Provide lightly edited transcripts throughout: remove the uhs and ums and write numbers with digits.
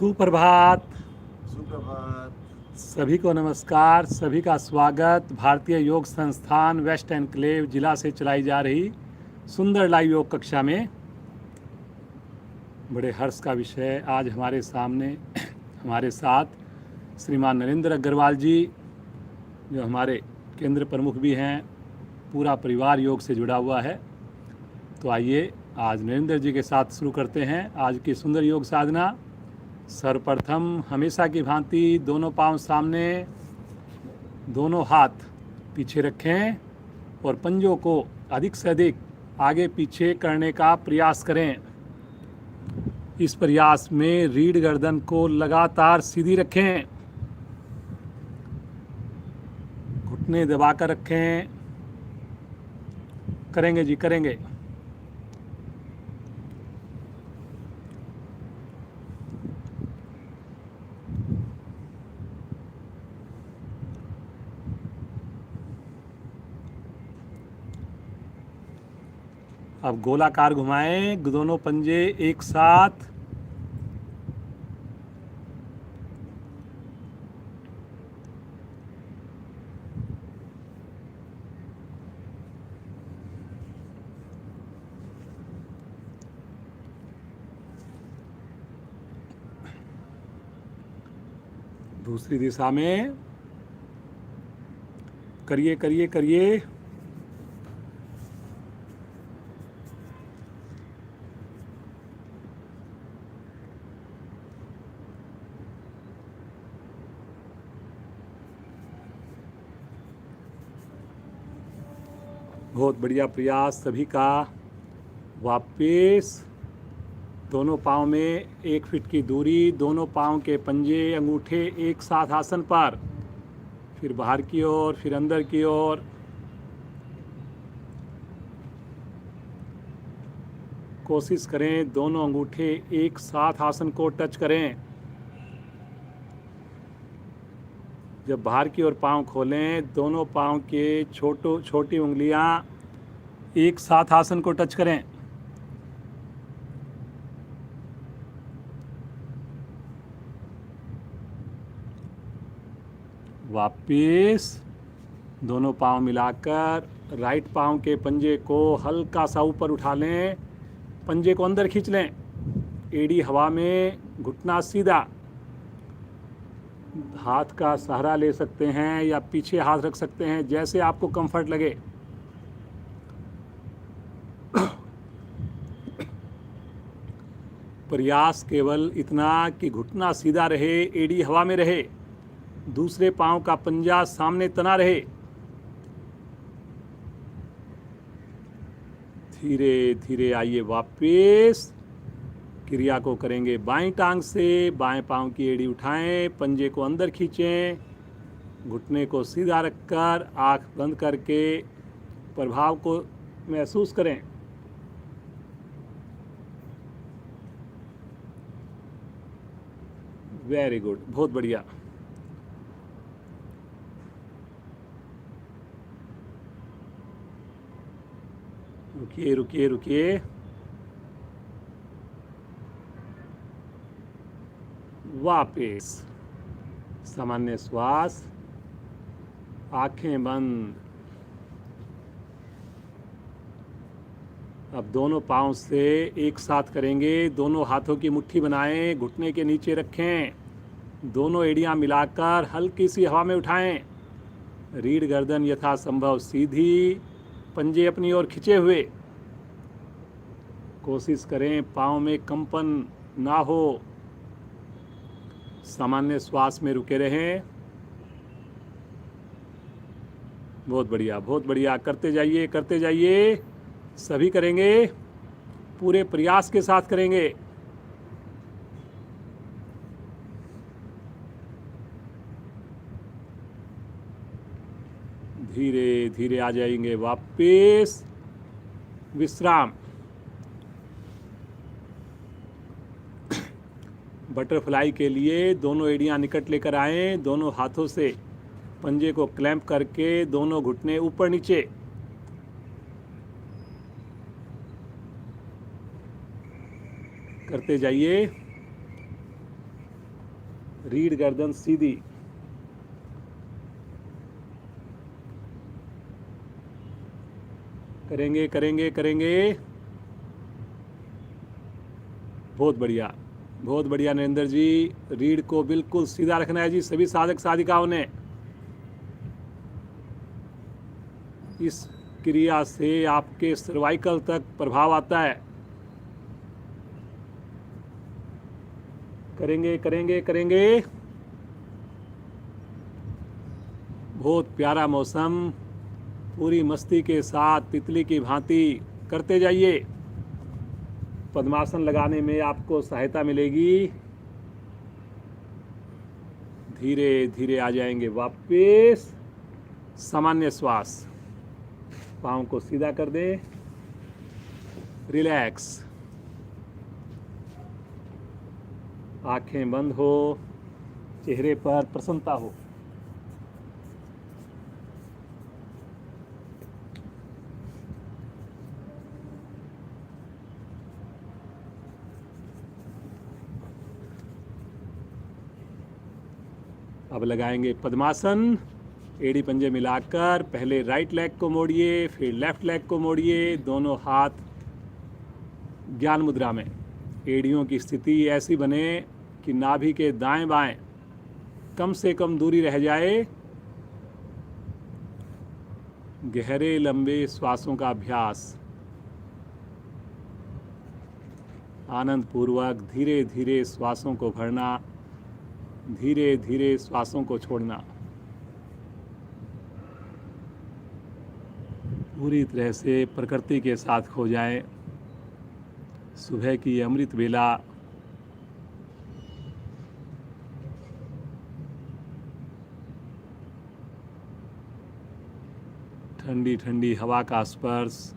सुप्रभात। सुप्रभात। सभी को नमस्कार। सभी का स्वागत भारतीय योग संस्थान वेस्ट एनक्लेव जिला से चलाई जा रही सुंदर लाइव योग कक्षा में। बड़े हर्ष का विषय आज हमारे सामने हमारे साथ श्रीमान नरेंद्र अग्रवाल जी, जो हमारे केंद्र प्रमुख भी हैं। पूरा परिवार योग से जुड़ा हुआ है। तो आइए आज नरेंद्र जी के साथ शुरू करते हैं आज की सुंदर योग साधना। सर्वप्रथम हमेशा की भांति दोनों पांव सामने, दोनों हाथ पीछे रखें और पंजों को अधिक से अधिक आगे पीछे करने का प्रयास करें। इस प्रयास में रीढ़ गर्दन को लगातार सीधी रखें, घुटने दबाकर रखें। करेंगे जी, करेंगे। अब गोलाकार घुमाएं, दोनों पंजे एक साथ। दूसरी दिशा में करिए करिए करिए। बहुत बढ़िया प्रयास सभी का। वापिस दोनों पाँव में 1 फीट की दूरी, दोनों पाँव के पंजे अंगूठे एक साथ आसन पर, फिर बाहर की ओर, फिर अंदर की ओर। कोशिश करें दोनों अंगूठे एक साथ आसन को टच करें। जब बाहर की ओर पाँव खोलें, दोनों पाँव के छोटी उंगलियां एक साथ आसन को टच करें। वापिस दोनों पाँव मिलाकर राइट पाँव के पंजे को हल्का सा ऊपर उठा लें, पंजे को अंदर खींच लें, एड़ी हवा में, घुटना सीधा। हाथ का सहारा ले सकते हैं या पीछे हाथ रख सकते हैं, जैसे आपको कंफर्ट लगे। प्रयास केवल इतना कि घुटना सीधा रहे, एड़ी हवा में रहे, दूसरे पांव का पंजा सामने तना रहे। धीरे धीरे आइए वापस। क्रिया को करेंगे बाएं टांग से। बाएं पांव की एड़ी उठाएं, पंजे को अंदर खींचें, घुटने को सीधा रखकर आंख बंद करके प्रभाव को महसूस करें। वेरी गुड, बहुत बढ़िया। रुकिए रुकिए रुकिए। वापिस सामान्य श्वास, आंखें बंद। अब दोनों पांव से एक साथ करेंगे। दोनों हाथों की मुट्ठी बनाएं, घुटने के नीचे रखें, दोनों एड़ियां मिलाकर हल्की सी हवा में उठाएं। रीढ़ गर्दन यथासंभव सीधी, पंजे अपनी ओर खिंचे हुए। कोशिश करें पाँव में कंपन ना हो। सामान्य श्वास में रुके रहें। बहुत बढ़िया, बहुत बढ़िया। करते जाइए, करते जाइए। सभी करेंगे, पूरे प्रयास के साथ करेंगे। धीरे धीरे आ जाएंगे वापस। विश्राम। बटरफ्लाई के लिए दोनों एड़ियां निकट लेकर आएं, दोनों हाथों से पंजे को क्लैंप करके दोनों घुटने ऊपर नीचे। करते जाइए। रीढ़ गर्दन सीधी, करेंगे करेंगे करेंगे। बहुत बढ़िया, बहुत बढ़िया नरेंद्र जी। रीढ़ को बिल्कुल सीधा रखना है जी सभी साधक साधिकाओं ने। इस क्रिया से आपके सर्वाइकल तक प्रभाव आता है। करेंगे करेंगे करेंगे। बहुत प्यारा मौसम, पूरी मस्ती के साथ तितली की भांति करते जाइए। पद्मासन लगाने में आपको सहायता मिलेगी। धीरे धीरे आ जाएंगे वापस सामान्य श्वास। पाँव को सीधा कर दें, रिलैक्स, आंखें बंद हो, चेहरे पर प्रसन्नता हो। अब लगाएंगे पद्मासन। एड़ी पंजे मिलाकर पहले राइट लेग को मोड़िए, फिर लेफ्ट लेग को मोड़िए। दोनों हाथ ज्ञान मुद्रा में। एड़ियों की स्थिति ऐसी बने कि नाभि के दाएं बाएं कम से कम दूरी रह जाए। गहरे लंबे श्वासों का अभ्यास। आनंद पूर्वक धीरे धीरे श्वासों को भरना, धीरे धीरे श्वासों को छोड़ना। पूरी तरह से प्रकृति के साथ खो जाएं। सुबह की अमृत बेला, ठंडी ठंडी हवा का स्पर्श,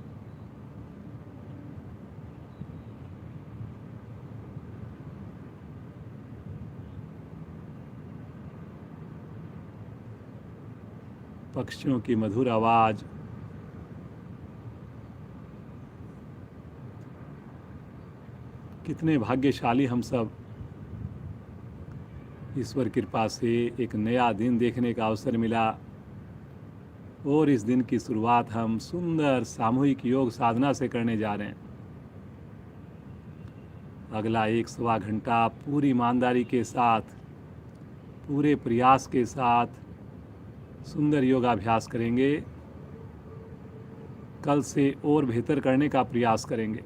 पक्षियों की मधुर आवाज, कितने भाग्यशाली हम सब। ईश्वर कृपा से एक नया दिन देखने का अवसर मिला और इस दिन की शुरुआत हम सुंदर सामूहिक योग साधना से करने जा रहे हैं। अगला 1-1.25 घंटा पूरी ईमानदारी के साथ, पूरे प्रयास के साथ सुंदर योगाभ्यास करेंगे। कल से और बेहतर करने का प्रयास करेंगे।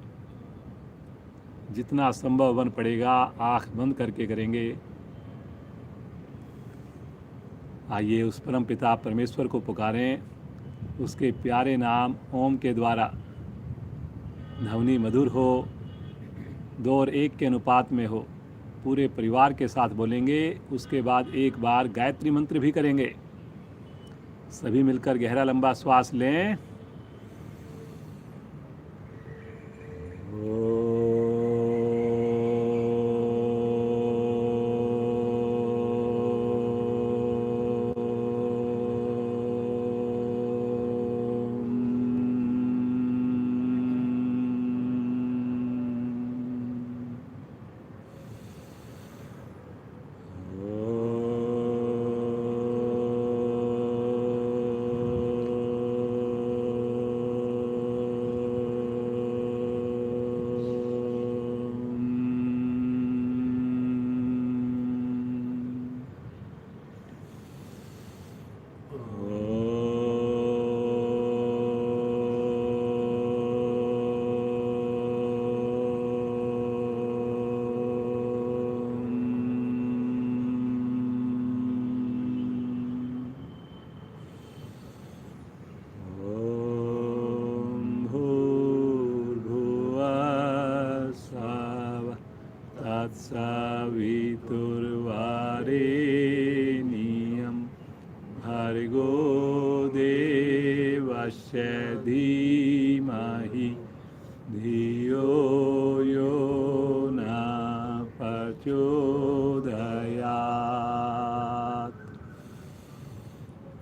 जितना संभव बन पड़ेगा आँख बंद करके करेंगे। आइए उस परम पिता परमेश्वर को पुकारें, उसके प्यारे नाम ओम के द्वारा। ध्वनि मधुर हो, 2 और 1 के अनुपात में हो। पूरे परिवार के साथ बोलेंगे। उसके बाद एक बार गायत्री मंत्र भी करेंगे। सभी मिलकर गहरा लंबा श्वास लें। तत्सवितुर्वरेण्यं भर्गो देवस्य धीमहि धियो यो न प्रचोदयात्।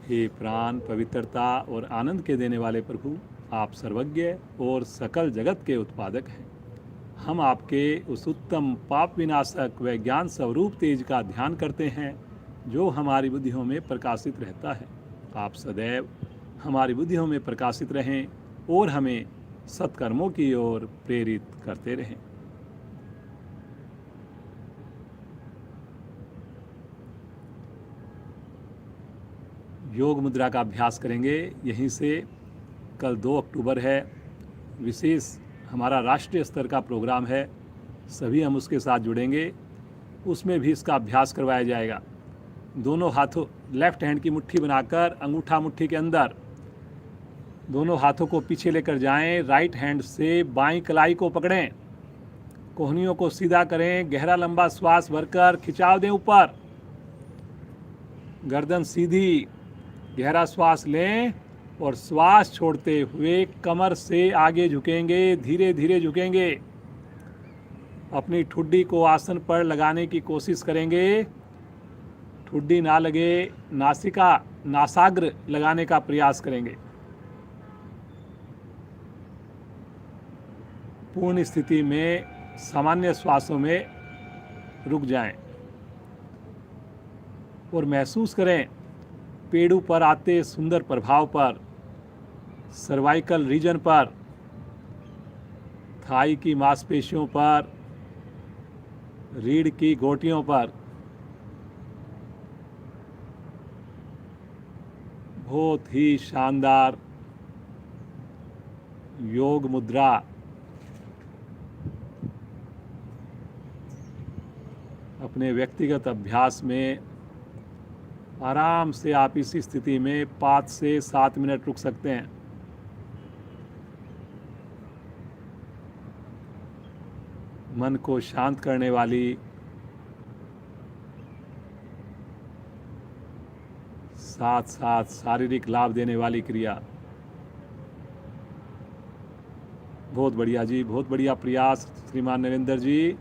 हे प्राण पवित्रता और आनंद के देने वाले प्रभु, आप सर्वज्ञ और सकल जगत के उत्पादक हैं। हम आपके उस उत्तम पाप विनाशक व ज्ञान स्वरूप तेज का ध्यान करते हैं जो हमारी बुद्धियों में प्रकाशित रहता है। आप सदैव हमारी बुद्धियों में प्रकाशित रहें और हमें सत्कर्मों की ओर प्रेरित करते रहें। योग मुद्रा का अभ्यास करेंगे यहीं से। कल 2 अक्टूबर है, विशेष हमारा राष्ट्रीय स्तर का प्रोग्राम है, सभी हम उसके साथ जुड़ेंगे। उसमें भी इसका अभ्यास करवाया जाएगा। दोनों हाथों, लेफ्ट हैंड की मुट्ठी बनाकर अंगूठा मुट्ठी के अंदर, दोनों हाथों को पीछे लेकर जाएं, राइट हैंड से बाईं कलाई को पकड़ें, कोहनियों को सीधा करें, गहरा लंबा श्वास भरकर खिंचाव दें ऊपर, गर्दन सीधी, गहरा श्वास लें और श्वास छोड़ते हुए कमर से आगे झुकेंगे, धीरे धीरे झुकेंगे। अपनी ठुड्डी को आसन पर लगाने की कोशिश करेंगे, ठुड्डी ना लगे, नासिका नासाग्र लगाने का प्रयास करेंगे। पूर्ण स्थिति में सामान्य श्वासों में रुक जाएं और महसूस करें पेड़ों पर आते सुंदर प्रभाव पर, सर्वाइकल रीजन पर, थाई की मांसपेशियों पर, रीढ़ की गोटियों पर। बहुत ही शानदार योग मुद्रा। अपने व्यक्तिगत अभ्यास में आराम से आप इस स्थिति में 5 से 7 मिनट रुक सकते हैं। मन को शांत करने वाली, साथ साथ शारीरिक लाभ देने वाली क्रिया। बहुत बढ़िया जी, बहुत बढ़िया प्रयास श्रीमान नरेंद्र जी।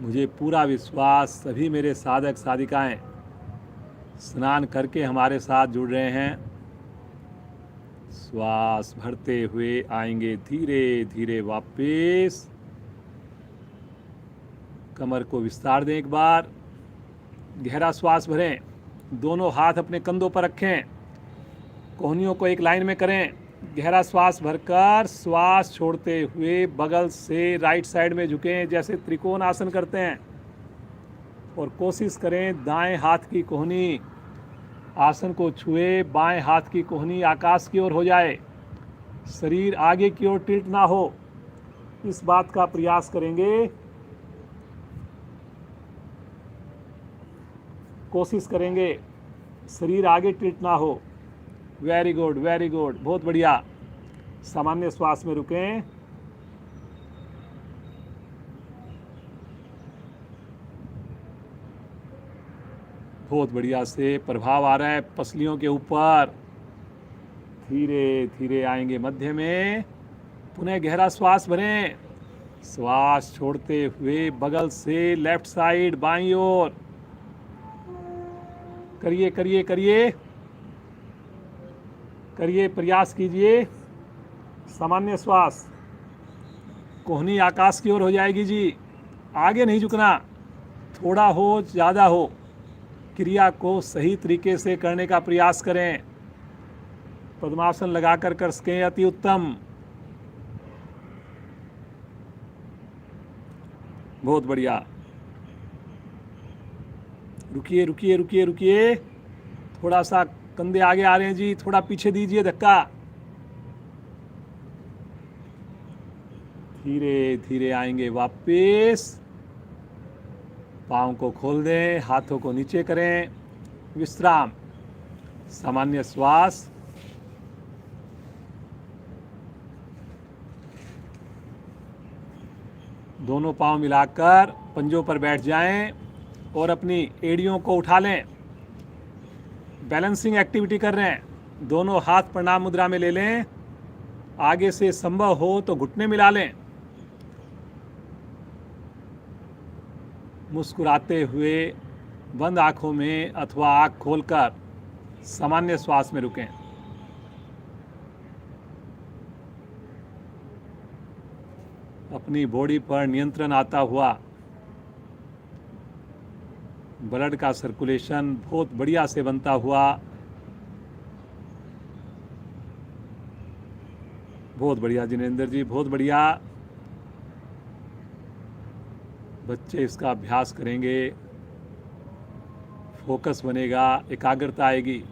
मुझे पूरा विश्वास सभी मेरे साधक साधिकाएं स्नान करके हमारे साथ जुड़ रहे हैं। श्वास भरते हुए आएंगे धीरे धीरे वापस। कमर को विस्तार दें, एक बार गहरा श्वास भरें, दोनों हाथ अपने कंधों पर रखें, कोहनियों को एक लाइन में करें, गहरा श्वास भरकर श्वास छोड़ते हुए बगल से राइट साइड में झुकें जैसे त्रिकोण आसन करते हैं, और कोशिश करें दाएं हाथ की कोहनी आसन को छुए, बाएं हाथ की कोहनी आकाश की ओर हो जाए, शरीर आगे की ओर टिल्ट ना हो, इस बात का प्रयास करेंगे। कोशिश करेंगे शरीर आगे टिल्ट ना हो। वेरी गुड, वेरी गुड, बहुत बढ़िया। सामान्य श्वास में रुकें। बहुत बढ़िया से प्रभाव आ रहा है पसलियों के ऊपर। धीरे धीरे आएंगे मध्य में, पुनः गहरा श्वास भरें, श्वास छोड़ते हुए बगल से लेफ्ट साइड बाईं ओर। करिए करिए करिए करिए, प्रयास कीजिए। सामान्य श्वास, कोहनी आकाश की ओर हो जाएगी जी, आगे नहीं झुकना, थोड़ा हो ज़्यादा हो, क्रिया को सही तरीके से करने का प्रयास करें। पद्मासन लगाकर कर सकें, अति उत्तम। बहुत बढ़िया। रुकिए रुकिए रुकिए रुकिए, थोड़ा सा कंधे आगे आ रहे हैं जी, थोड़ा पीछे दीजिए धक्का। धीरे धीरे आएंगे वापस। पाँव को खोल दें, हाथों को नीचे करें, विश्राम, सामान्य श्वास। दोनों पाँव मिलाकर पंजों पर बैठ जाएं और अपनी एड़ियों को उठा लें। बैलेंसिंग एक्टिविटी कर रहे हैं। दोनों हाथ प्रणाम मुद्रा में ले लें। आगे से संभव हो तो घुटने मिला लें। मुस्कुराते हुए बंद आंखों में अथवा आंख खोलकर सामान्य श्वास में रुकें। अपनी बॉडी पर नियंत्रण आता हुआ, ब्लड का सर्कुलेशन बहुत बढ़िया से बनता हुआ, बहुत बढ़िया जिनेंद्र जी, बहुत बढ़िया। बच्चे इसका अभ्यास करेंगे, फोकस बनेगा, एकाग्रता आएगी,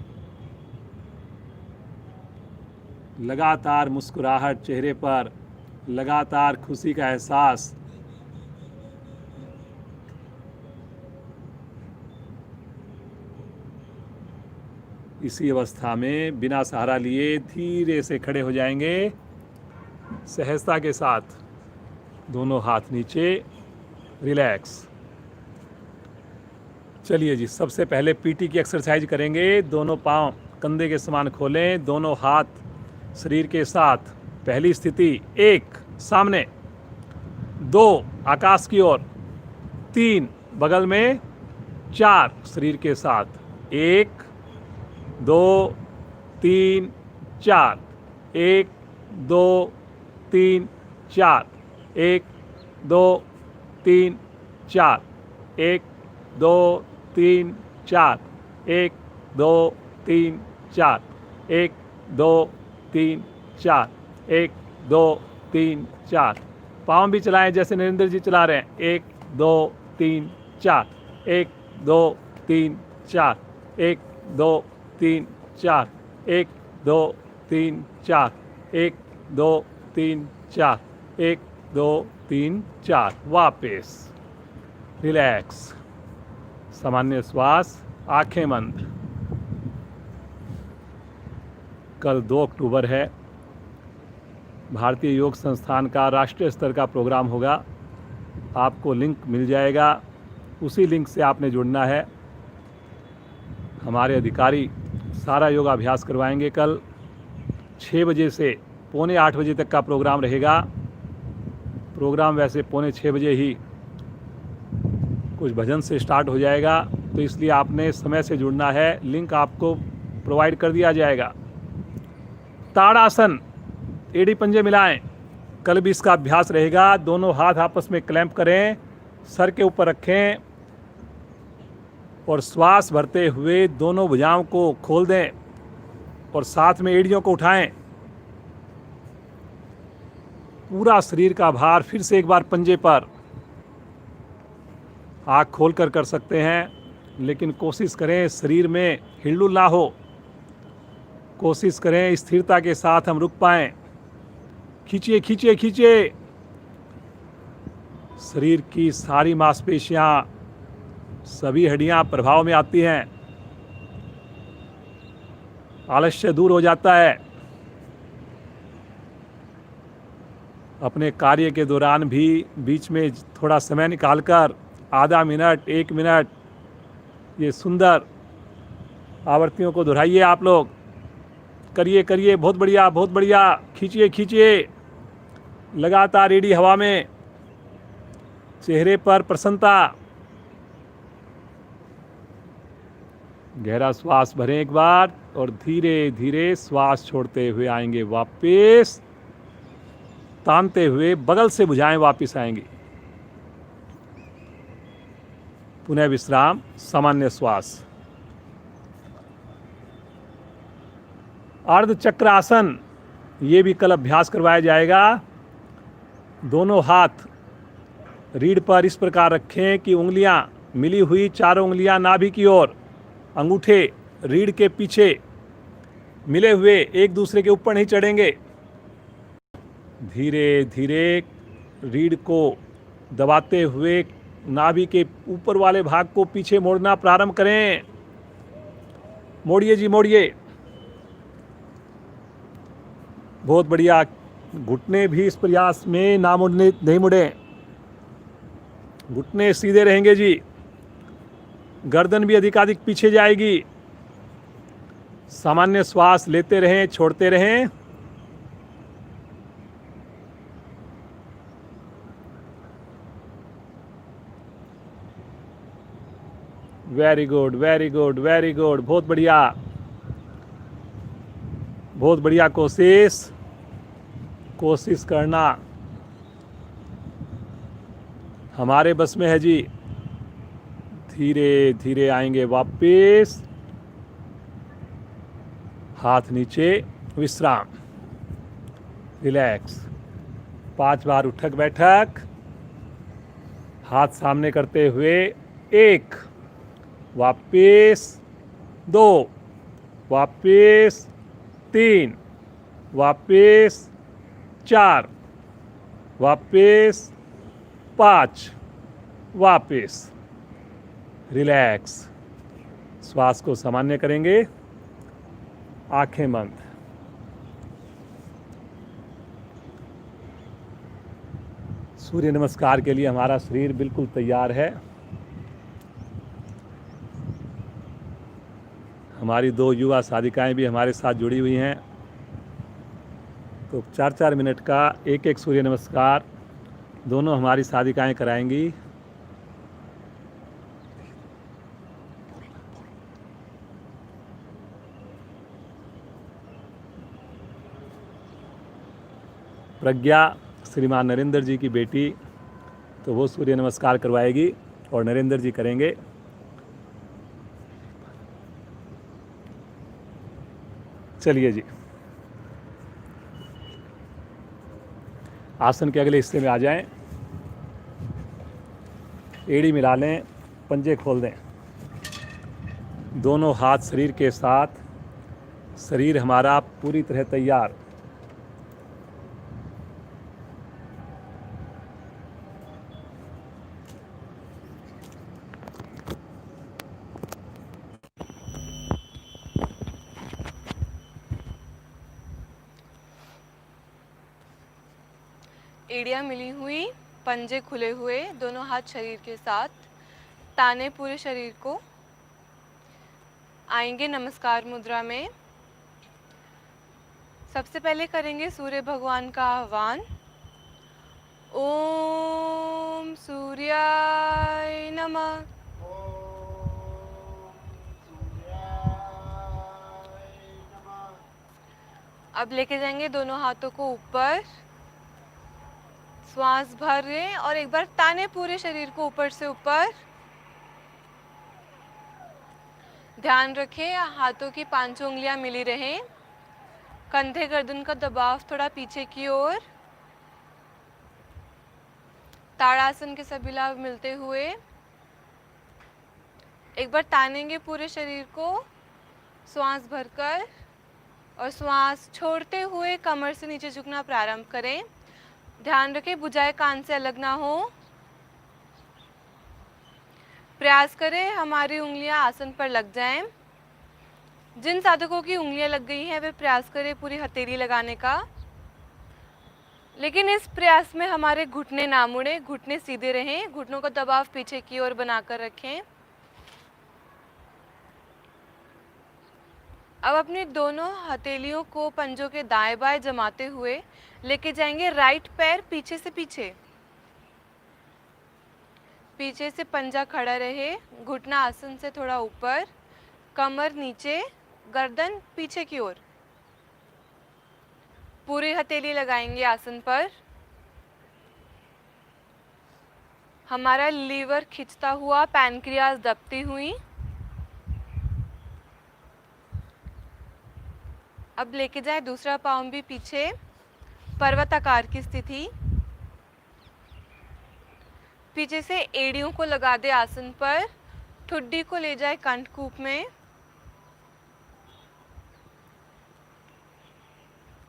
लगातार मुस्कुराहट चेहरे पर, लगातार खुशी का एहसास। इसी अवस्था में बिना सहारा लिए धीरे से खड़े हो जाएंगे, सहजता के साथ, दोनों हाथ नीचे, रिलैक्स। चलिए जी, सबसे पहले पीटी की एक्सरसाइज करेंगे। दोनों पांव कंधे के समान खोलें, दोनों हाथ शरीर के साथ। पहली स्थिति 1 सामने, 2 आकाश की ओर, 3 बगल में, 4 शरीर के साथ। 1 2 3 4, 1 2 3 4, 1 2 3 4, 1 2 3 4, 1 2 3 4, 1 2 3 4, 1 2 3 4। पाँव भी चलाएं जैसे नरेंद्र जी चला रहे हैं। 1 2 3 4, 1 2 3 4, 1 2 3 4, 1 2 3 4, 1 2 3 4, 1 2 3 4। वापस रिलैक्स, सामान्य श्वास, आंखें बंद। कल 2 अक्टूबर है, भारतीय योग संस्थान का राष्ट्रीय स्तर का प्रोग्राम होगा। आपको लिंक मिल जाएगा, उसी लिंक से आपने जुड़ना है। हमारे अधिकारी सारा योगाभ्यास करवाएंगे। कल 6 बजे से पौने 8 बजे तक का प्रोग्राम रहेगा। प्रोग्राम वैसे पौने 6 बजे ही कुछ भजन से स्टार्ट हो जाएगा, तो इसलिए आपने समय से जुड़ना है। लिंक आपको प्रोवाइड कर दिया जाएगा। ताड़ासन, एड़ी पंजे मिलाएं। कल भी इसका अभ्यास रहेगा। दोनों हाथ आपस में क्लैंप करें, सर के ऊपर रखें और श्वास भरते हुए दोनों भुजाओं को खोल दें और साथ में एड़ियों को उठाएं। पूरा शरीर का भार फिर से एक बार पंजे पर। आँख खोलकर कर सकते हैं, लेकिन कोशिश करें शरीर में हिलडुल ना हो। कोशिश करें स्थिरता के साथ हम रुक पाएं। खींचिए खींचिए खींचिए। शरीर की सारी मांसपेशियां, सभी हड्डियां प्रभाव में आती हैं। आलस्य दूर हो जाता है। अपने कार्य के दौरान भी बीच में थोड़ा समय निकालकर आधा मिनट, 1 मिनट, ये सुंदर आवृत्तियों को दोहराइए। आप लोग करिए करिए, बहुत बढ़िया बहुत बढ़िया। खींचिए खींचिए, लगातार एड़ी हवा में, चेहरे पर प्रसन्नता। गहरा श्वास भरें एक बार और धीरे धीरे श्वास छोड़ते हुए आएंगे वापस। तानते हुए बगल से भुजाएं वापस आएंगी। पुनः विश्राम, सामान्य श्वास। अर्ध चक्रासन, ये भी कल अभ्यास करवाया जाएगा। दोनों हाथ रीढ़ पर इस प्रकार रखें कि उंगलियां मिली हुई, चारों उंगलियां नाभि की ओर, अंगूठे रीढ़ के पीछे मिले हुए, एक दूसरे के ऊपर नहीं चढ़ेंगे। धीरे धीरे रीढ़ को दबाते हुए नाभि के ऊपर वाले भाग को पीछे मोड़ना प्रारंभ करें। मोड़िए जी मोड़िए, बहुत बढ़िया। घुटने भी इस प्रयास में ना मुड़ने, नहीं मुड़े। घुटने सीधे रहेंगे जी। गर्दन भी अधिकाधिक पीछे जाएगी। सामान्य श्वास लेते रहें, छोड़ते रहें। Very good very good very good, बहुत बढ़िया बहुत बढ़िया। कोशिश करना हमारे बस में है जी। धीरे धीरे आएंगे वापिस, हाथ नीचे, विश्राम, रिलैक्स। 5 बार उठक बैठक, हाथ सामने करते हुए 1, वापिस 2, वापिस 3, वापिस 4, वापिस 5, वापिस रिलैक्स। श्वास को सामान्य करेंगे, आंखें बंद। सूर्य नमस्कार के लिए हमारा शरीर बिल्कुल तैयार है। हमारी 2 युवा साधिकाएं भी हमारे साथ जुड़ी हुई हैं। तो 4-4 मिनट का एक सूर्य नमस्कार दोनों हमारी साधिकाएं कराएंगी। प्रज्ञा श्रीमान नरेंद्र जी की बेटी, तो वो सूर्य नमस्कार करवाएगी और नरेंद्र जी करेंगे। चलिए जी, आसन के अगले हिस्से में आ जाएं। एड़ी मिला लें, पंजे खोल दें, दोनों हाथ शरीर के साथ, शरीर हमारा पूरी तरह तैयार। एड़ियाँ मिली हुई, पंजे खुले हुए, दोनों हाथ शरीर के साथ, ताने पूरे शरीर को। आएंगे नमस्कार मुद्रा में। सबसे पहले करेंगे सूर्य भगवान का आह्वान। ओम सूर्याय नमः। अब लेके जाएंगे दोनों हाथों को ऊपर, श्वास भर रहे और एक बार ताने पूरे शरीर को ऊपर से ऊपर। ध्यान रखें हाथों की 5 उंगलियां मिली रहें, कंधे गर्दन का दबाव थोड़ा पीछे की ओर। ताड़ासन के सभी लाभ मिलते हुए एक बार तानेंगे पूरे शरीर को, श्वास भरकर, और श्वास छोड़ते हुए कमर से नीचे झुकना प्रारंभ करें। ध्यान रखें भुजाएं कान से अलग ना हो। प्रयास करें हमारी उंगलियां आसन पर लग जाएं। जिन साधकों की उंगलियां लग गई हैं वे प्रयास करें पूरी हथेली लगाने का, लेकिन इस प्रयास में हमारे घुटने ना मुड़े, घुटने सीधे रहें, घुटनों का दबाव पीछे की ओर बनाकर रखें। अब अपनी दोनों हथेलियों को पंजों के दाएं बाएं जमाते हुए लेके जाएंगे राइट पैर पीछे से पीछे। पीछे से पंजा खड़ा रहे, घुटना आसन से थोड़ा ऊपर, कमर नीचे, गर्दन पीछे की ओर। पूरी हथेली लगाएंगे आसन पर। हमारा लीवर खिंचता हुआ, पैनक्रियाज दबती हुई। अब लेके जाए दूसरा पाँव भी पीछे, पर्वताकार की स्थिति। पीछे से एड़ियों को लगा दे आसन पर, ठुड्डी को ले जाए कंठकूप में।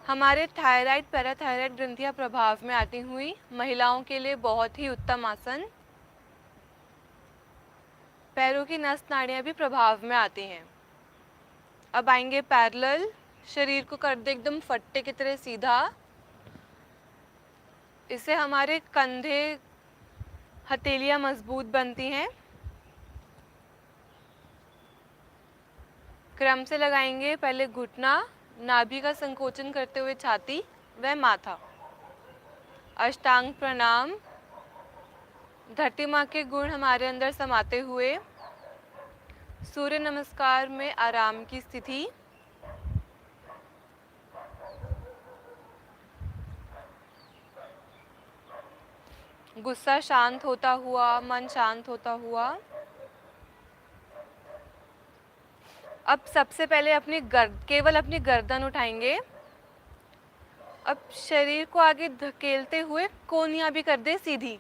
हमारे थायराइड पैराथायराइड ग्रंथियां प्रभाव में आती हुई, महिलाओं के लिए बहुत ही उत्तम आसन। पैरों की नस नाड़ियां भी प्रभाव में आती हैं। अब आएंगे पैरेलल, शरीर को कर दे एकदम फट्टे की तरह सीधा। इससे हमारे कंधे, हथेलियां मजबूत बनती हैं। क्रम से लगाएंगे पहले घुटना, नाभि का संकोचन करते हुए छाती व माथा। अष्टांग प्रणाम, धरती माँ के गुण हमारे अंदर समाते हुए सूर्य नमस्कार में आराम की स्थिति। गुस्सा शांत होता हुआ, मन शांत होता हुआ। अब सबसे पहले केवल अपनी गर्दन उठाएंगे। अब शरीर को आगे धकेलते हुए कोहनियां भी कर दे सीधी।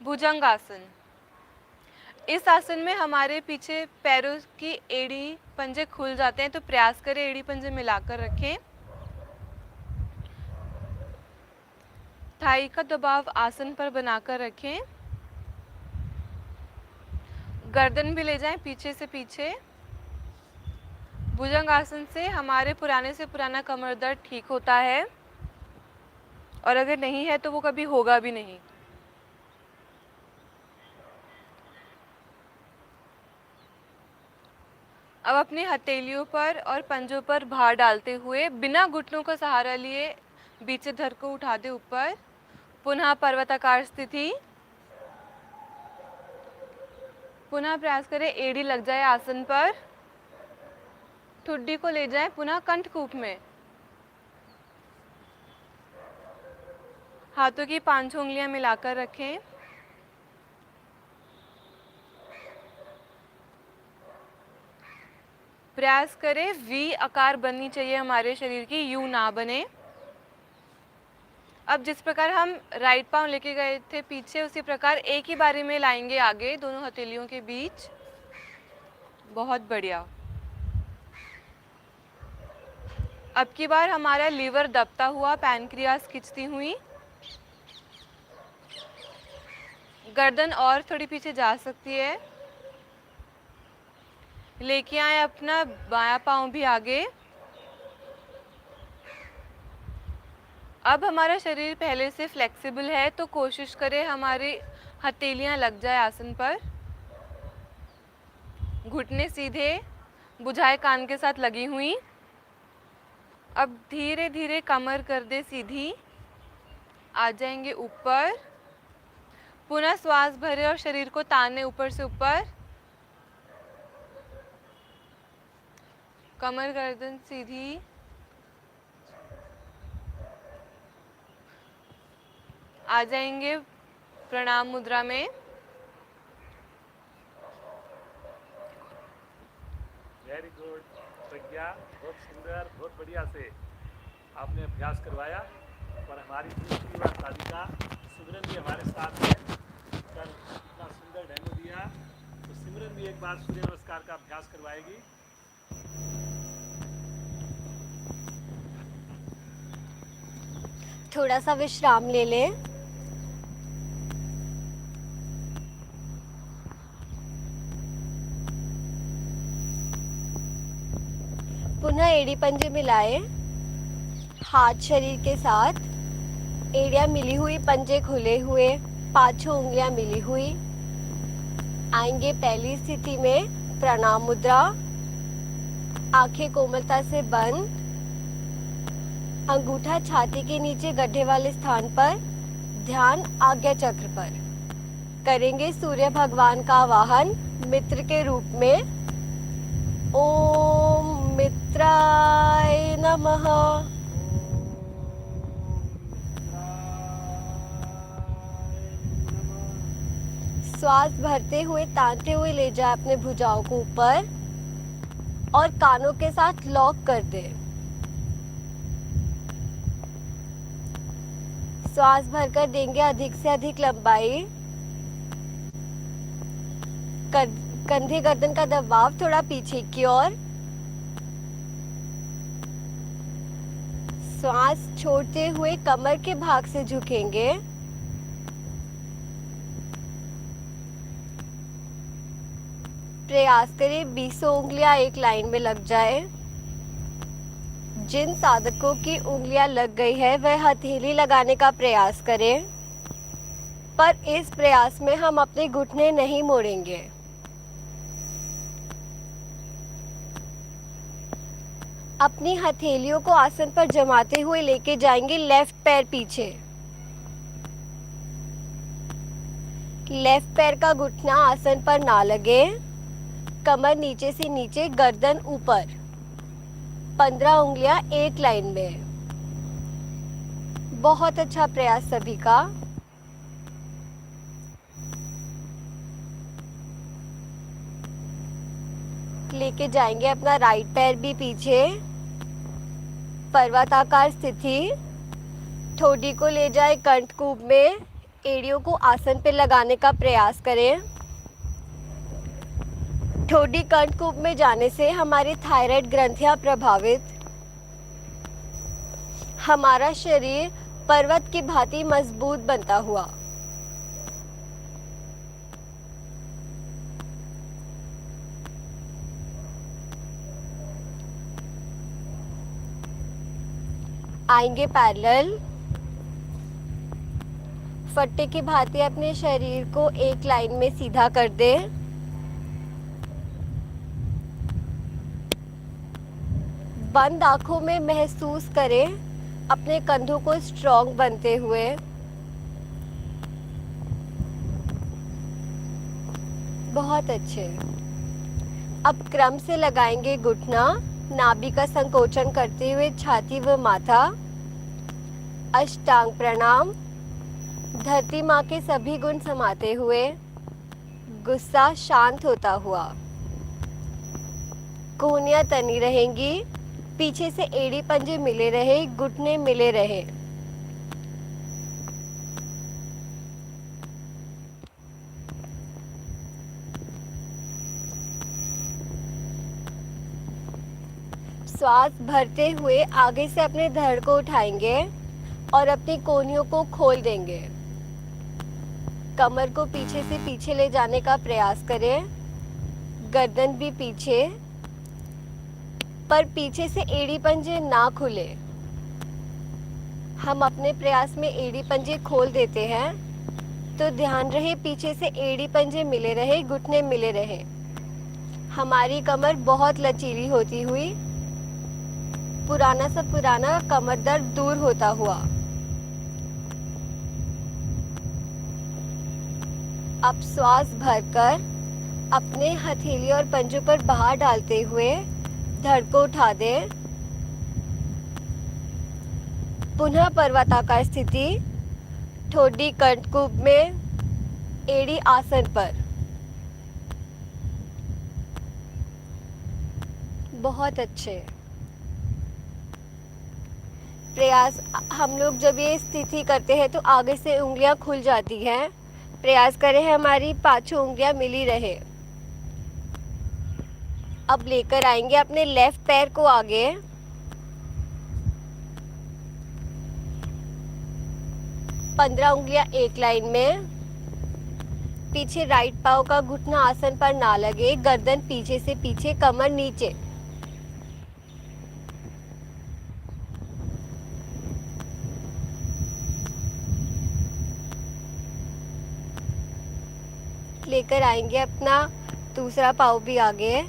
भुजंगासन। इस आसन में हमारे पीछे पैरों की एड़ी पंजे खुल जाते हैं, तो प्रयास करें एड़ी पंजे मिलाकर रखें। थाई का दबाव आसन पर बनाकर रखें। गर्दन भी ले जाएं पीछे से पीछे। भुजंगासन से हमारे पुराने से पुराना कमर दर्द ठीक होता है, और अगर नहीं है तो वो कभी होगा भी नहीं। अब अपनी हथेलियों पर और पंजों पर भार डालते हुए बिना घुटनों का सहारा लिए बीच धड़ को उठा दे ऊपर। पुनः पर्वताकार स्थिति। पुनः प्रयास करें एड़ी लग जाए आसन पर। ठुड्डी को ले जाएं पुनः कंठकूप में। हाथों की 5 उंगलियां मिलाकर रखें। प्रयास करें वी आकार बननी चाहिए हमारे शरीर की, यू ना बने। अब जिस प्रकार हम राइट पांव लेके गए थे पीछे, उसी प्रकार एक ही बारी में लाएंगे आगे दोनों हथेलियों के बीच। बहुत बढ़िया। अब की बार हमारा लीवर दबता हुआ, पैनक्रियास खिंचती हुई। गर्दन और थोड़ी पीछे जा सकती है। लेके आए अपना बायां पांव भी आगे। अब हमारा शरीर पहले से फ्लेक्सिबल है, तो कोशिश करें हमारी हथेलियां लग जाए आसन पर। घुटने सीधे, बुझाए कान के साथ लगी हुई। अब धीरे धीरे कमर कर दे सीधी। आ जाएंगे ऊपर। पुनः श्वास भरे और शरीर को ताने ऊपर से ऊपर। कमर गर्दन सीधी। आ जाएंगे प्रणाम मुद्रा में। वेरी गुड प्रज्ञा, बहुत सुंदर, बहुत बढ़िया से आपने अभ्यास करवाया। और हमारी दूसरी बार साधिका सिमरन भी हमारे साथ है। कल इतना सुंदर डेमो दिया, तो सिमरन भी एक बार सूर्य नमस्कार का अभ्यास करवाएगी। थोड़ा सा विश्राम ले लें। पुनः एड़ी पंजे मिलाए, हाथ शरीर के साथ, एड़ियां मिली हुई, पंजे खुले हुए, 5 उंगलियां मिली हुई। आएंगे पहली स्थिति में प्रणाम मुद्रा। आंखें कोमलता से बंद। अंगूठा छाती के नीचे गड्ढे वाले स्थान पर, ध्यान आज्ञा चक्र पर। करेंगे सूर्य भगवान का आवाहन मित्र के रूप में। ओम मित्राय नमः। श्वास भरते हुए, तानते हुए ले जाए अपने भुजाओं को ऊपर और कानों के साथ लॉक कर दे। श्वास भरकर देंगे अधिक से अधिक लंबाई। कंधे गर्दन का दबाव थोड़ा पीछे की ओर। श्वास छोड़ते हुए कमर के भाग से झुकेंगे। प्रयास करें 20 उंगलियां एक लाइन में लग जाए। जिन साधकों की उंगलियां लग गई है वह हथेली लगाने का प्रयास करें, पर इस प्रयास में हम अपने घुटने नहीं मोड़ेंगे। अपनी हथेलियों को आसन पर जमाते हुए लेके जाएंगे लेफ्ट पैर पीछे। लेफ्ट पैर का घुटना आसन पर ना लगे। कमर नीचे से नीचे, गर्दन ऊपर। 15 उंगलियां एक लाइन में। बहुत अच्छा प्रयास सभी का। लेके जाएंगे अपना राइट पैर भी पीछे, पर्वताकार स्थिति। ठोडी को ले जाए कंठकूप में, एड़ियों को आसन पे लगाने का प्रयास करें। ठोडी कंठकूप में जाने से हमारी थायराइड ग्रंथियां प्रभावित, हमारा शरीर पर्वत की भांति मजबूत बनता हुआ। आएंगे पैरेलल, फट्टे की भांति अपने शरीर को एक लाइन में सीधा कर दे। बंद आंखों में महसूस करें अपने कंधों को स्ट्रॉन्ग बनते हुए। बहुत अच्छे। अब क्रम से लगाएंगे घुटना, नाभि का संकोचन करते हुए छाती व माथा। अष्टांग प्रणाम। धरती माँ के सभी गुण समाते हुए, गुस्सा शांत होता हुआ। कोहनियाँ तनी रहेंगी, पीछे से एड़ी पंजे मिले रहे, घुटने मिले रहे। श्वास भरते हुए आगे से अपने धड़ को उठाएंगे और अपनी कोहनियों को खोल देंगे। कमर को पीछे से पीछे ले जाने का प्रयास करें, गर्दन भी पीछे, पर पीछे से एड़ी पंजे ना खुले। हम अपने प्रयास में एड़ी पंजे खोल देते हैं, तो ध्यान रहे पीछे से एड़ी पंजे मिले रहे, घुटने मिले रहे। हमारी कमर बहुत लचीली होती हुई, पुराना सा पुराना कमर दर्द दूर होता हुआ। अब श्वास भरकर अपने हथेली और पंजों पर बाहर डालते हुए धड़ को उठा दे। पुनः पर्वताकार स्थिति, ठोडी कंठकूप में, एड़ी आसन पर। बहुत अच्छे प्रयास। हम लोग जब ये स्थिति करते हैं तो आगे से उंगलियां खुल जाती हैं। प्रयास करें हमारी पांचों उंगलियां मिली रहे। अब लेकर आएंगे अपने लेफ्ट पैर को आगे, 15 उंगलियां एक लाइन में। पीछे राइट पाँव का घुटना आसन पर ना लगे, गर्दन पीछे से पीछे, कमर नीचे। लेकर आएंगे अपना दूसरा पाँव भी आगे।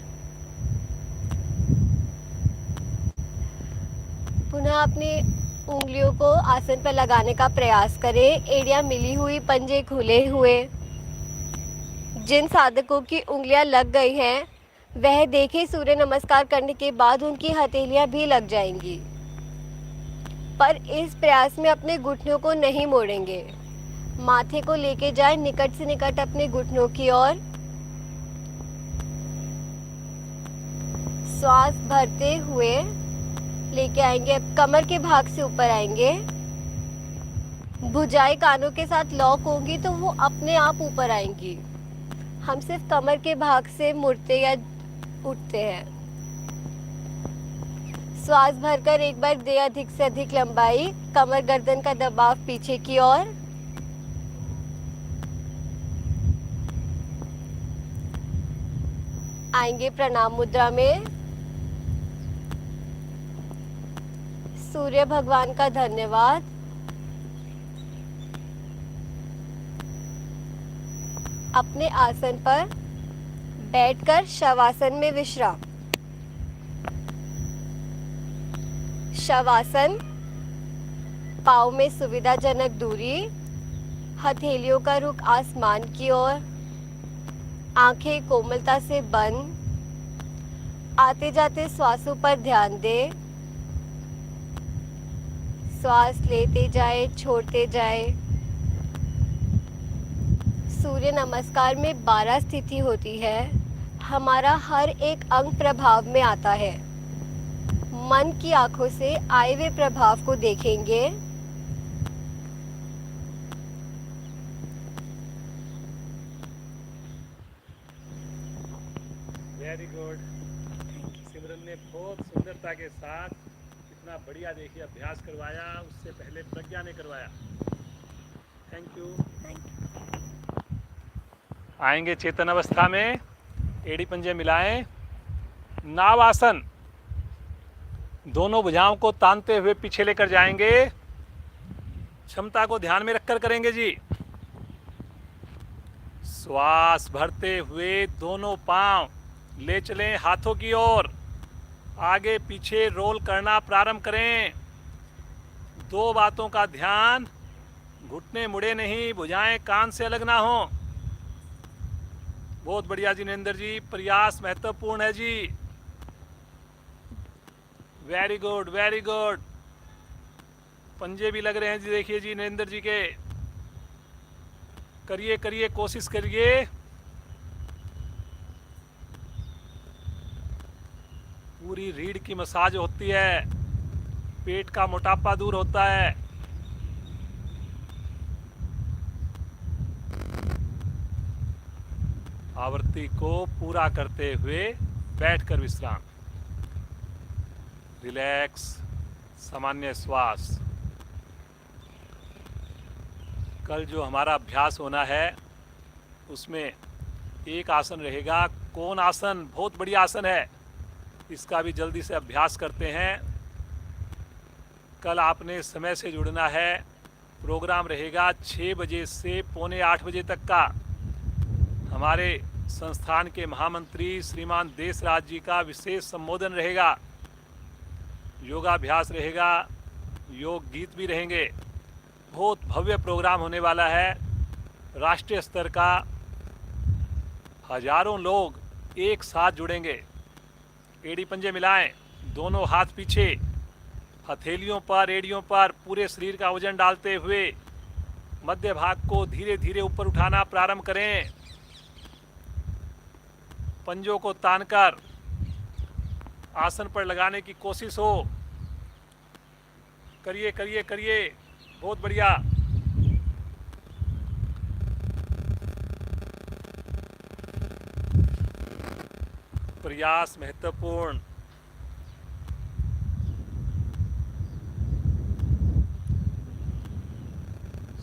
पुनः अपनी उंगलियों को आसन पर लगाने का प्रयास करें, एड़ियां मिली हुई, पंजे खुले हुए। जिन साधकों की उंगलियां लग गई हैं, वह देखें सूर्य नमस्कार करने के बाद उनकी हथेलियां भी लग जाएंगी। पर इस प्रयास में अपने घुटनों को नहीं मोड़ेंगे। माथे को लेके जाए निकट से निकट अपने घुटनों की ओर। श्वास भरते हुए लेके आएंगे, अब कमर के भाग से ऊपर आएंगे। भुजाएं कानों के साथ लॉक होंगी तो वो अपने आप ऊपर आएंगी। हम सिर्फ कमर के भाग से मुड़ते या उठते हैं। श्वास भरकर एक बार दे अधिक से अधिक लंबाई, कमर गर्दन का दबाव पीछे की ओर। आएंगे प्रणाम मुद्रा में। सूर्य भगवान का धन्यवाद। अपने आसन पर बैठकर शवासन में विश्राम। शवासन, पाँव में सुविधाजनक दूरी, हथेलियों का रुख आसमान की ओर, आंखें कोमलता से बंद। आते जाते श्वासों पर ध्यान दें। श्वास लेते जाए, छोड़ते जाए। सूर्य नमस्कार में 12 स्थिति होती है। हमारा हर एक अंग प्रभाव में आता है। मन की आंखों से आए हुए प्रभाव को देखेंगे। Very good. सिमरन ने बहुत सुंदरता के साथ इतना बढ़िया देखिए अभ्यास करवाया, उससे पहले प्रज्ञा ने करवाया। Thank you. आएंगे चेतन अवस्था में, एड़ी पंजे मिलाएं, नाव आसन, दोनों भुजाओं को तानते हुए पीछे लेकर जाएंगे, क्षमता को ध्यान में रखकर करेंगे जी। श्वास भरते हुए दोनों पांव ले चलें हाथों की ओर, आगे पीछे रोल करना प्रारंभ करें। दो बातों का ध्यान, घुटने मुड़े नहीं, भुजाएं कान से अलग ना हो। बहुत बढ़िया जी नरेंद्र जी, प्रयास महत्वपूर्ण है जी। Very good very good. पंजे भी लग रहे हैं जी, देखिए जी नरेंद्र जी के। करिए करिए, कोशिश करिए। पूरी रीढ़ की मसाज होती है, पेट का मोटापा दूर होता है। आवृत्ति को पूरा करते हुए बैठकर विश्राम, रिलैक्स, सामान्य श्वास। कल जो हमारा अभ्यास होना है उसमें एक आसन रहेगा, कोण आसन, बहुत बढ़िया आसन है, इसका भी जल्दी से अभ्यास करते हैं। कल आपने समय से जुड़ना है, प्रोग्राम रहेगा 6 बजे से पौने 8 बजे तक का। हमारे संस्थान के महामंत्री श्रीमान देशराज जी का विशेष संबोधन रहेगा, योगाभ्यास रहेगा, योग गीत भी रहेंगे। बहुत भव्य प्रोग्राम होने वाला है, राष्ट्रीय स्तर का। हजारों लोग एक साथ जुड़ेंगे। एड़ी पंजे मिलाएं, दोनों हाथ पीछे, हथेलियों पर, एड़ियों पर पूरे शरीर का वजन डालते हुए मध्य भाग को धीरे धीरे ऊपर उठाना प्रारंभ करें। पंजों को तानकर आसन पर लगाने की कोशिश हो। करिए करिए करिए, बहुत बढ़िया। प्रयास महत्वपूर्ण।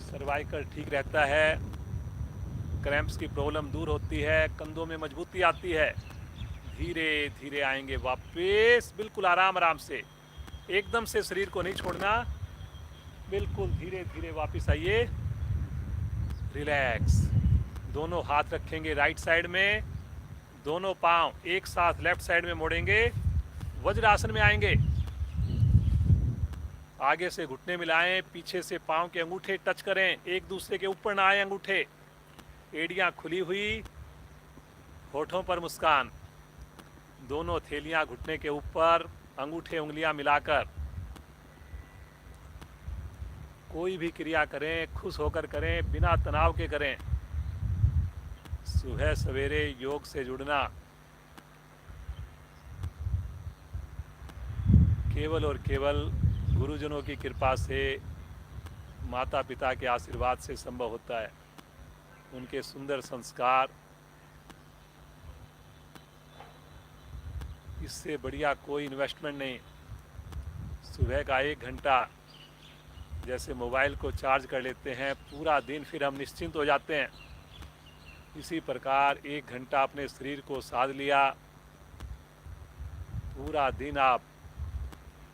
सर्वाइकल ठीक रहता है, क्रैम्प्स की प्रॉब्लम दूर होती है, कंधों में मजबूती आती है। धीरे धीरे आएंगे वापस, बिल्कुल आराम आराम से, एकदम से शरीर को नहीं छोड़ना, बिल्कुल धीरे धीरे वापस आइए। रिलैक्स। दोनों हाथ रखेंगे राइट साइड में, दोनों पांव एक साथ लेफ्ट साइड में मोड़ेंगे, वज्रासन में आएंगे। आगे से घुटने मिलाएं, पीछे से पांव के अंगूठे टच करें, एक दूसरे के ऊपर ना आए अंगूठे। एड़ियां खुली हुई, होठों पर मुस्कान, दोनों थैलियां घुटने के ऊपर, अंगूठे उंगलियां मिलाकर। कोई भी क्रिया करें खुश होकर करें, बिना तनाव के करें। सुबह सवेरे योग से जुड़ना केवल और केवल गुरुजनों की कृपा से, माता पिता के आशीर्वाद से संभव होता है। उनके सुंदर संस्कार, इससे बढ़िया कोई इन्वेस्टमेंट नहीं। सुबह का 1 घंटा जैसे मोबाइल को चार्ज कर लेते हैं, पूरा दिन फिर हम निश्चिंत हो जाते हैं। इसी प्रकार 1 घंटा अपने शरीर को साध लिया, पूरा दिन आप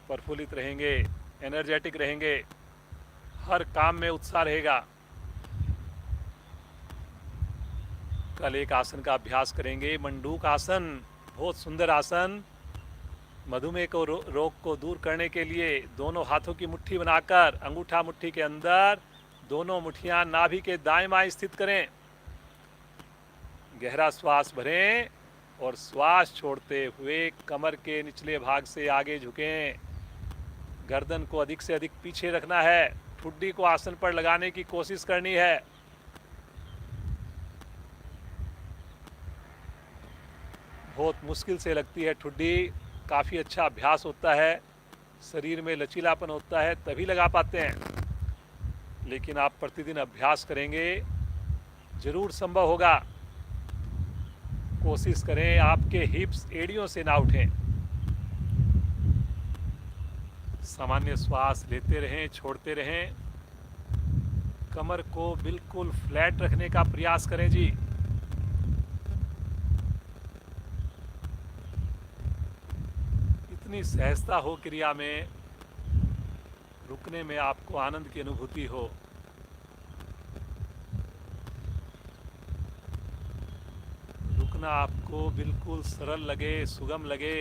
प्रफुल्लित रहेंगे, एनर्जेटिक रहेंगे, हर काम में उत्साह रहेगा। कल एक आसन का अभ्यास करेंगे, मंडूक आसन, बहुत सुंदर आसन। मधुमेह को रोग को दूर करने के लिए दोनों हाथों की मुट्ठी बनाकर अंगूठा मुट्ठी के अंदर, दोनों मुट्ठियां नाभि के दाएं बाएं स्थित करें। गहरा श्वास भरें और श्वास छोड़ते हुए कमर के निचले भाग से आगे झुकें। गर्दन को अधिक से अधिक पीछे रखना है, ठुड्डी को आसन पर लगाने की कोशिश करनी है। बहुत मुश्किल से लगती है ठुड्डी, काफ़ी अच्छा अभ्यास होता है, शरीर में लचीलापन होता है तभी लगा पाते हैं। लेकिन आप प्रतिदिन अभ्यास करेंगे जरूर संभव होगा। कोशिश करें आपके हिप्स एड़ियों से ना उठें। सामान्य श्वास लेते रहें, छोड़ते रहें। कमर को बिल्कुल फ्लैट रखने का प्रयास करें जी। इतनी सहजता हो क्रिया में, रुकने में आपको आनंद की अनुभूति हो। रुकना आपको बिल्कुल सरल लगे, सुगम लगे।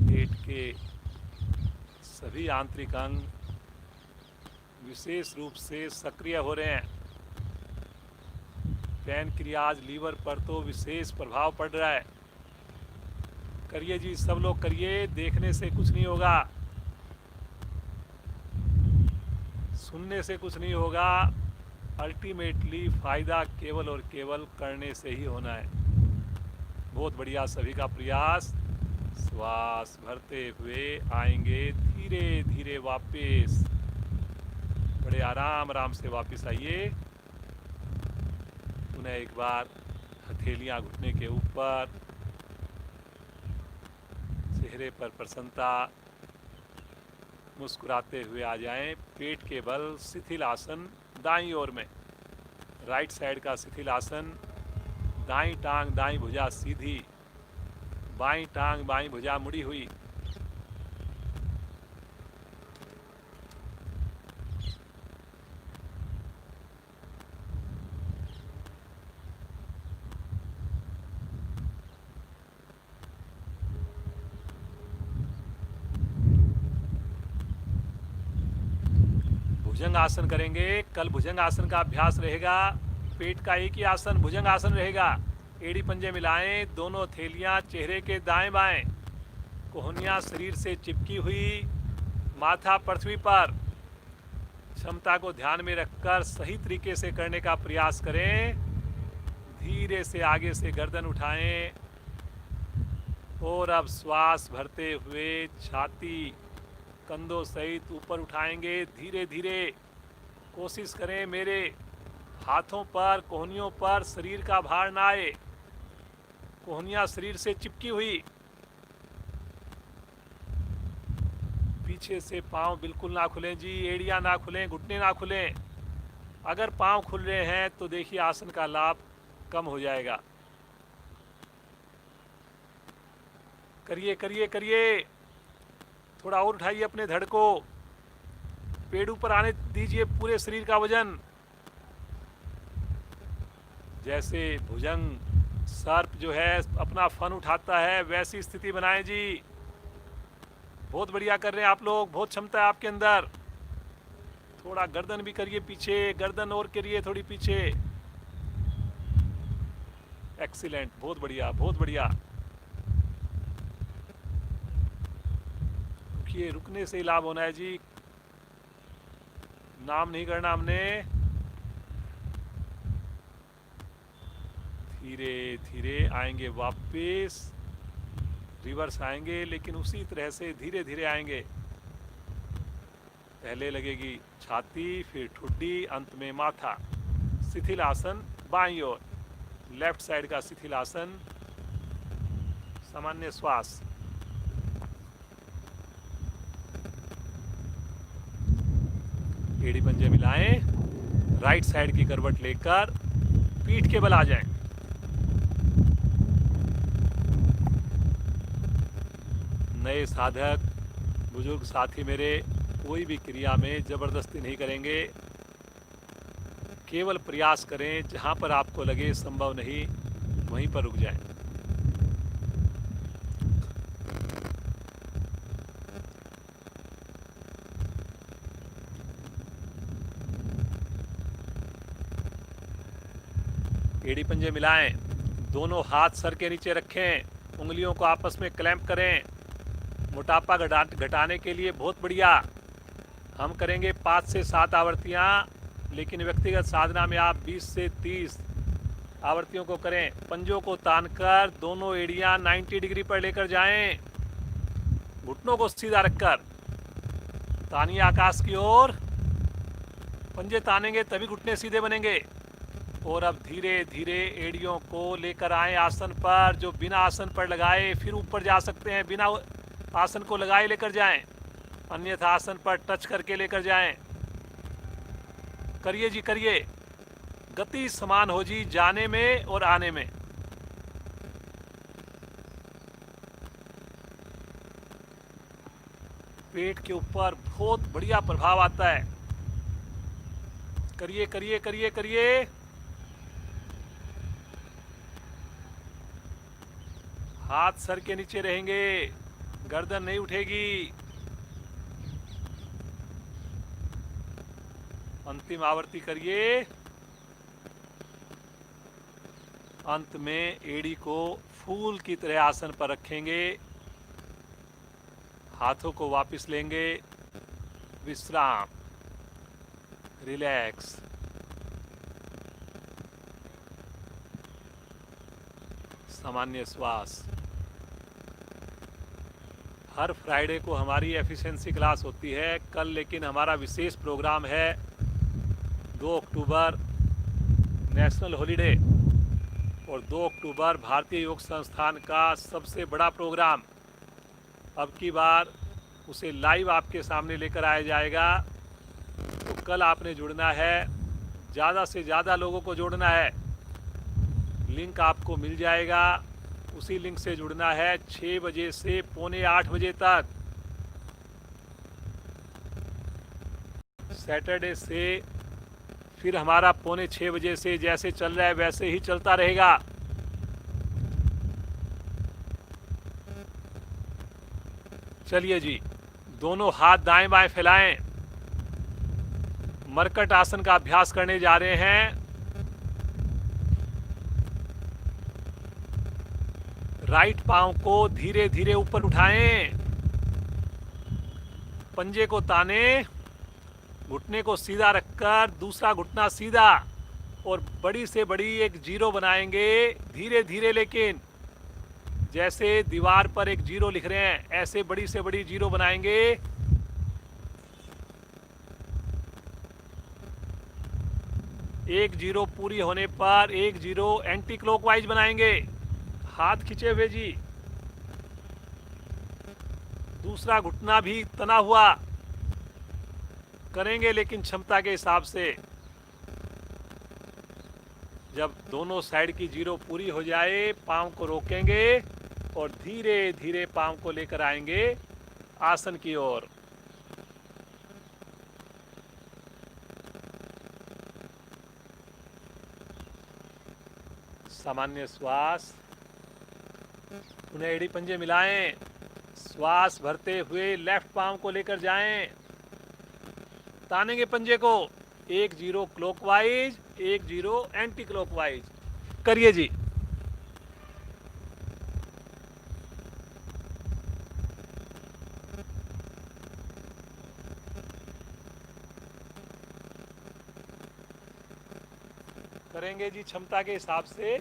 पेट के सभी आंतरिक अंग विशेष रूप से सक्रिय हो रहे हैं। पैनक्रियाज, लीवर पर तो विशेष प्रभाव पड़ रहा है। करिए जी, सब लोग करिए, देखने से कुछ नहीं होगा, सुनने से कुछ नहीं होगा। अल्टीमेटली फायदा केवल और केवल करने से ही होना है। बहुत बढ़िया, सभी का प्रयास। श्वास भरते हुए आएंगे धीरे धीरे वापस। बड़े आराम आराम से वापस आइए। पुनः एक बार हथेलियां घुटने के ऊपर, चेहरे पर प्रसन्नता, मुस्कुराते हुए आ जाएं। पेट के बल शिथिल आसन दाईं ओर में, राइट साइड का शिथिल आसन। दाईं टांग दाईं भुजा सीधी, बाईं टांग बाईं भुजा मुड़ी हुई। भुजंग आसन करेंगे। कल भुजंग आसन का अभ्यास रहेगा। पेट का एक ही आसन भुजंग आसन रहेगा। एड़ी पंजे मिलाएं, दोनों हथेलियां चेहरे के दाएं बाएं, कोहनियां शरीर से चिपकी हुई, माथा पृथ्वी पर। क्षमता को ध्यान में रखकर सही तरीके से करने का प्रयास करें। धीरे से आगे से गर्दन उठाएं और अब श्वास भरते हुए छाती कंधों सहित ऊपर उठाएंगे धीरे धीरे। कोशिश करें मेरे हाथों पर, कोहनियों पर शरीर का भार ना आए, कोहनियां शरीर से चिपकी हुई। पीछे से पांव बिल्कुल ना खुलें जी, एड़ियां ना खुलें, घुटने ना खुलें। अगर पांव खुल रहे हैं तो देखिए आसन का लाभ कम हो जाएगा। करिए करिए करिए, थोड़ा और उठाइए अपने धड़ को। पेड़ ऊपर आने दीजिए पूरे शरीर का वजन। जैसे भुजंग सर्प जो है अपना फन उठाता है, वैसी स्थिति बनाएं जी। बहुत बढ़िया कर रहे हैं आप लोग, बहुत क्षमता है आपके अंदर। थोड़ा गर्दन भी करिए पीछे, गर्दन और करिए थोड़ी पीछे। एक्सीलेंट, बहुत बढ़िया बहुत बढ़िया। रुकिए, रुकने से ही लाभ होना है जी, नाम नहीं करना हमने। धीरे धीरे आएंगे वापस, रिवर्स आएंगे, लेकिन उसी तरह से धीरे धीरे आएंगे। पहले लगेगी छाती, फिर ठुड्डी, अंत में माथा। शिथिल आसन बाईं ओर, लेफ्ट साइड का शिथिल आसन। सामान्य श्वास। एड़ी पंजे मिलाएं, राइट साइड की करवट लेकर पीठ के बल आ जाएं। नए साधक, बुजुर्ग साथी मेरे, कोई भी क्रिया में जबरदस्ती नहीं करेंगे। केवल प्रयास करें, जहां पर आपको लगे संभव नहीं वहीं पर रुक जाएं। एड़ी पंजे मिलाएं, दोनों हाथ सर के नीचे रखें, उंगलियों को आपस में क्लैंप करें। मोटापा घटाने के लिए बहुत बढ़िया। हम करेंगे 5 से 7 आवृत्तियां, लेकिन व्यक्तिगत साधना में आप 20 से 30 आवर्तियों को करें। पंजों को तानकर दोनों एड़ियां 90 डिग्री पर लेकर जाएं। घुटनों को सीधा रखकर तानिए आकाश की ओर। पंजे तानेंगे तभी घुटने सीधे बनेंगे। और अब धीरे धीरे एड़ियों को लेकर आए आसन पर। जो बिना आसन पर लगाए फिर ऊपर जा सकते हैं, बिना आसन को लगाए लेकर जाएं, अन्यथा आसन पर टच करके लेकर जाएं। करिए जी करिए, गति समान हो जी जाने में और आने में। पेट के ऊपर बहुत बढ़िया प्रभाव आता है। करिए करिए करिए करिए। हाथ सर के नीचे रहेंगे, गर्दन नहीं उठेगी। अंतिम आवर्ती करिए। अंत में एड़ी को फूल की तरह आसन पर रखेंगे, हाथों को वापस लेंगे। विश्राम, रिलैक्स। सामान्य श्वास। हर फ्राइडे को हमारी एफिशिएंसी क्लास होती है। कल लेकिन हमारा विशेष प्रोग्राम है, 2 अक्टूबर नेशनल हॉलिडे और 2 अक्टूबर भारतीय योग संस्थान का सबसे बड़ा प्रोग्राम। अब की बार उसे लाइव आपके सामने लेकर आया जाएगा। तो कल आपने जुड़ना है, ज़्यादा से ज़्यादा लोगों को जोड़ना है। लिंक आपको मिल जाएगा, उसी लिंक से जुड़ना है। 6 बजे से 7:45 बजे तक सैटरडे से फिर हमारा 5:45 बजे से जैसे चल रहा है वैसे ही चलता रहेगा। चलिए जी, दोनों हाथ दाएं बाएं फैलाएं। मरकट आसन का अभ्यास करने जा रहे हैं। राइट पांव को धीरे धीरे ऊपर उठाएं, पंजे को ताने, घुटने को सीधा रखकर दूसरा घुटना सीधा और बड़ी से बड़ी एक जीरो बनाएंगे। धीरे धीरे, लेकिन जैसे दीवार पर एक जीरो लिख रहे हैं ऐसे बड़ी से बड़ी जीरो बनाएंगे। एक जीरो पूरी होने पर एक जीरो एंटी क्लॉकवाइज बनाएंगे, हाथ खींचे हुए जी। दूसरा घुटना भी तना हुआ करेंगे, लेकिन क्षमता के हिसाब से। जब दोनों साइड की जीरो पूरी हो जाए पांव को रोकेंगे और धीरे धीरे पांव को लेकर आएंगे आसन की ओर। सामान्य श्वास। उन्हें एड़ी पंजे मिलाएं। श्वास भरते हुए लेफ्ट पांव को लेकर जाएं। तानेंगे पंजे को। 1 zero clockwise, 1 zero anti clockwise. करिए जी। करेंगे जी क्षमता के हिसाब से।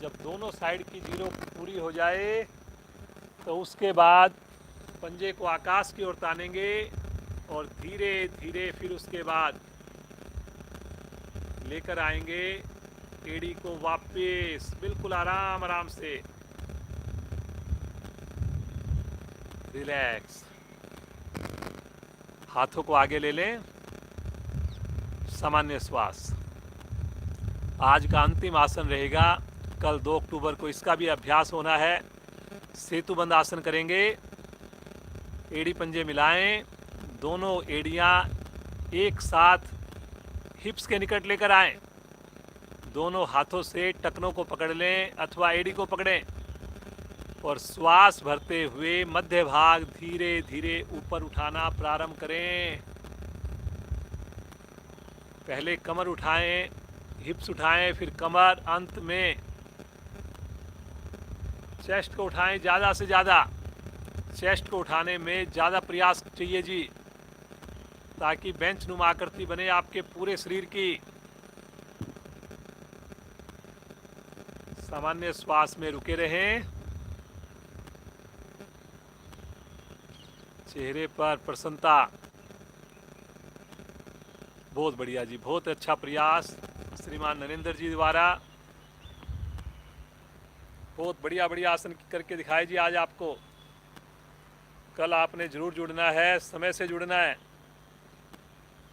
जब दोनों साइड की जीरो पूरी हो जाए तो उसके बाद पंजे को आकाश की ओर तानेंगे और धीरे धीरे फिर उसके बाद लेकर आएंगे एड़ी को वापस, बिल्कुल आराम आराम से। रिलैक्स। हाथों को आगे ले लें। सामान्य श्वास। आज का अंतिम आसन रहेगा। कल 2 अक्टूबर को इसका भी अभ्यास होना है। सेतुबंद आसन करेंगे। एड़ी पंजे मिलाएं, दोनों एड़ियां एक साथ हिप्स के निकट लेकर आएं। दोनों हाथों से टखनों को पकड़ लें अथवा एड़ी को पकड़ें और श्वास भरते हुए मध्य भाग धीरे धीरे ऊपर उठाना प्रारंभ करें। पहले कमर उठाएं, हिप्स उठाएं, फिर कमर, अंत में चेस्ट को उठाएं। ज़्यादा से ज़्यादा चेस्ट को उठाने में ज़्यादा प्रयास चाहिए जी, ताकि बेंच नुमा आकृति बने आपके पूरे शरीर की। सामान्य श्वास में रुके रहें। चेहरे पर प्रसन्नता। बहुत बढ़िया जी, बहुत अच्छा प्रयास श्रीमान नरेंद्र जी द्वारा। बहुत बढ़िया बढ़िया आसन करके दिखाए जी आज आपको। कल आपने जरूर जुड़ना है, समय से जुड़ना है।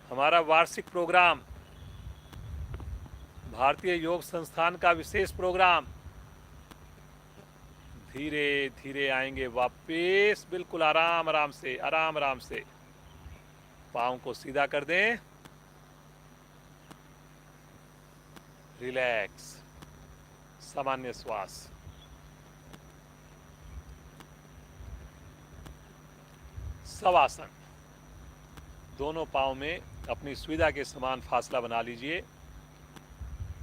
हमारा वार्षिक प्रोग्राम, भारतीय योग संस्थान का विशेष प्रोग्राम। धीरे धीरे आएंगे वापस, बिल्कुल आराम आराम से, आराम आराम से। पाँव को सीधा कर दें। रिलैक्स, सामान्य श्वास। शवासन। दोनों पाँव में अपनी सुविधा के समान फासला बना लीजिए।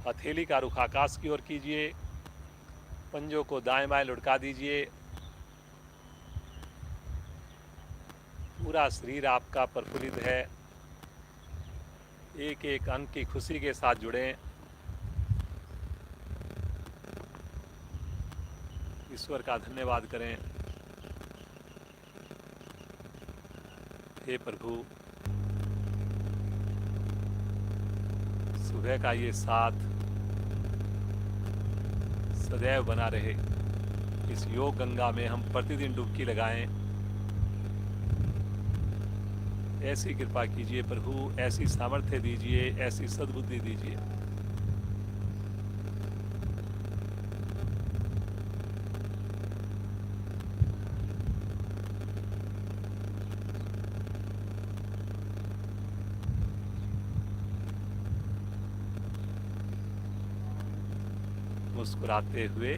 हथेली का रुख आकाश की ओर कीजिए। पंजों को दाएं बाएं लुढ़का दीजिए। पूरा शरीर आपका प्रफुल्लित है। एक एक अंग की खुशी के साथ जुड़ें। ईश्वर का धन्यवाद करें। हे प्रभु, सुबह का ये साथ सदैव बना रहे। इस योग गंगा में हम प्रतिदिन डुबकी लगाएं। ऐसी कृपा कीजिए प्रभु, ऐसी सामर्थ्य दीजिए, ऐसी सद्बुद्धि दीजिए। मुस्कुराते हुए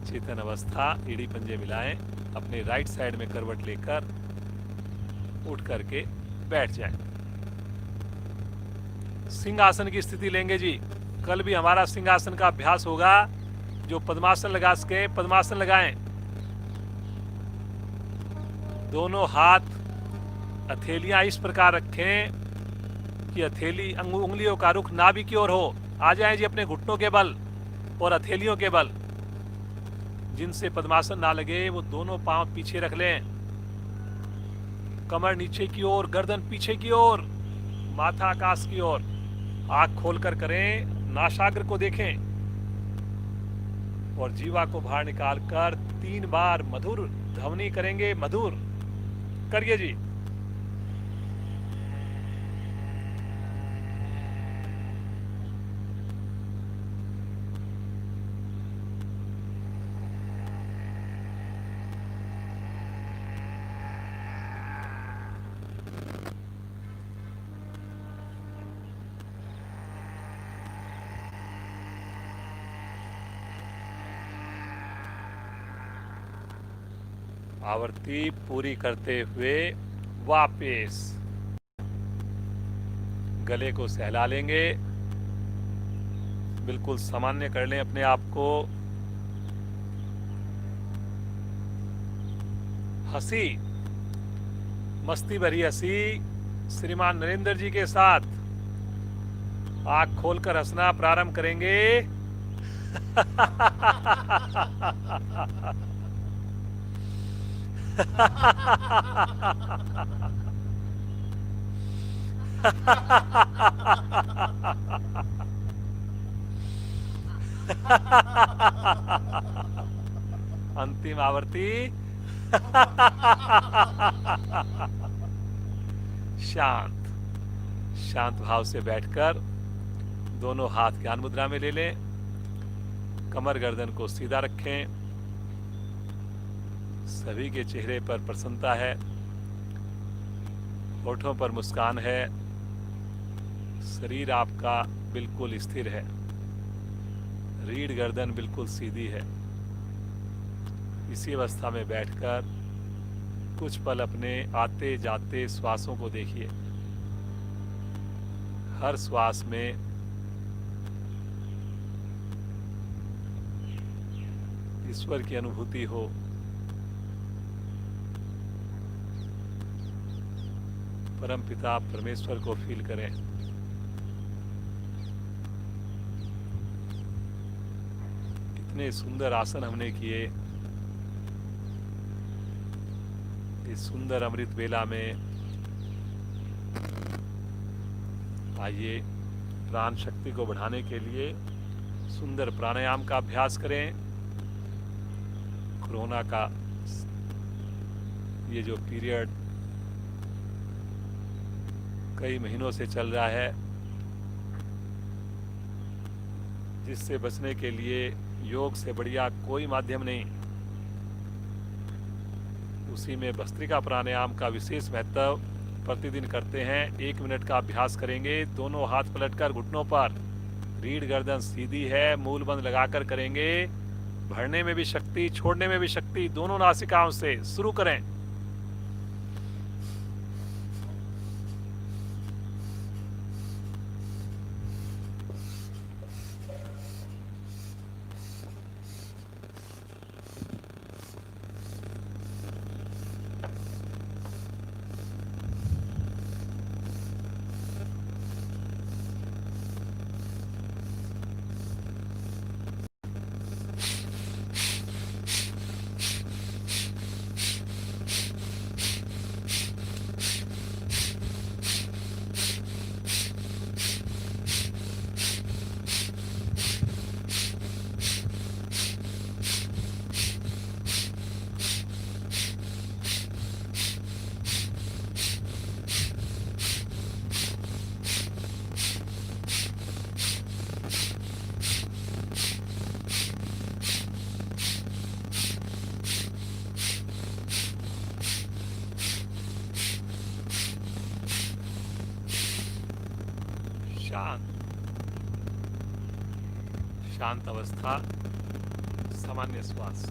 चेतन अवस्था, एड़ी पंजे मिलाएं। अपने राइट साइड में करवट लेकर उठ करके बैठ जाएं। सिंहासन की स्थिति लेंगे जी। कल भी हमारा सिंहासन का अभ्यास होगा। जो पद्मासन लगा सके पद्मासन लगाएं। दोनों हाथ हथेलियां इस प्रकार रखें कि हथेली उंगलियों का रुख नाभि की ओर हो। आ जाएं जी अपने घुटनों के बल और हथेलियों के बल। जिनसे पद्मासन ना लगे वो दोनों पांव पीछे रख लें। कमर नीचे की ओर, गर्दन पीछे की ओर, माथा आकाश की ओर। आंख खोलकर करें, नासाग्र को देखें और जीवा को बाहर निकालकर 3 बार मधुर ध्वनि करेंगे। मधुर करिए जी। आवृत्ति पूरी करते हुए वापस गले को सहला लेंगे। बिल्कुल सामान्य कर लें अपने आप को। हंसी, मस्ती भरी हंसी श्रीमान नरेंद्र जी के साथ। आंख खोलकर हंसना प्रारंभ करेंगे। अंतिम आवर्ती। शांत शांत भाव से बैठकर दोनों हाथ ज्ञान मुद्रा में ले लें। कमर गर्दन को सीधा रखें। सभी के चेहरे पर प्रसन्नता है, होठों पर मुस्कान है। शरीर आपका बिल्कुल स्थिर है। रीढ़ गर्दन बिल्कुल सीधी है। इसी अवस्था में बैठकर कुछ पल अपने आते जाते श्वासों को देखिए। हर श्वास में ईश्वर की अनुभूति हो। परम पिता परमेश्वर को फील करें। कितने सुंदर आसन हमने किए इस सुंदर अमृत वेला में। आइए प्राण शक्ति को बढ़ाने के लिए सुंदर प्राणायाम का अभ्यास करें। कोरोना का ये जो पीरियड कई महीनों से चल रहा है, जिससे बचने के लिए योग से बढ़िया कोई माध्यम नहीं। उसी में भस्त्रिका प्राणायाम का विशेष महत्व प्रतिदिन करते हैं। 1 मिनट का अभ्यास करेंगे। दोनों हाथ पलटकर घुटनों पर, रीढ़ गर्दन सीधी है, मूल बंद लगाकर करेंगे। भरने में भी शक्ति, छोड़ने में भी शक्ति, दोनों नासिकाओं से शुरू करें। शांत अवस्था, सामान्य श्वास।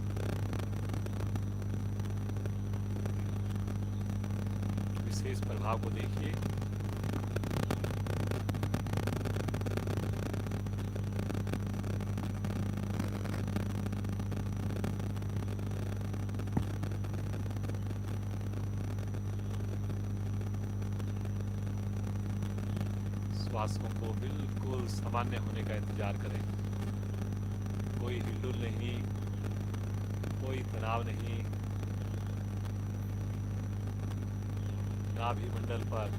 विशेष प्रभाव को देखिए। श्वासों को बिल्कुल सामान्य होने का इंतजार करें। कोई हिलडुल नहीं, कोई तनाव नहीं। नाभि मंडल पर,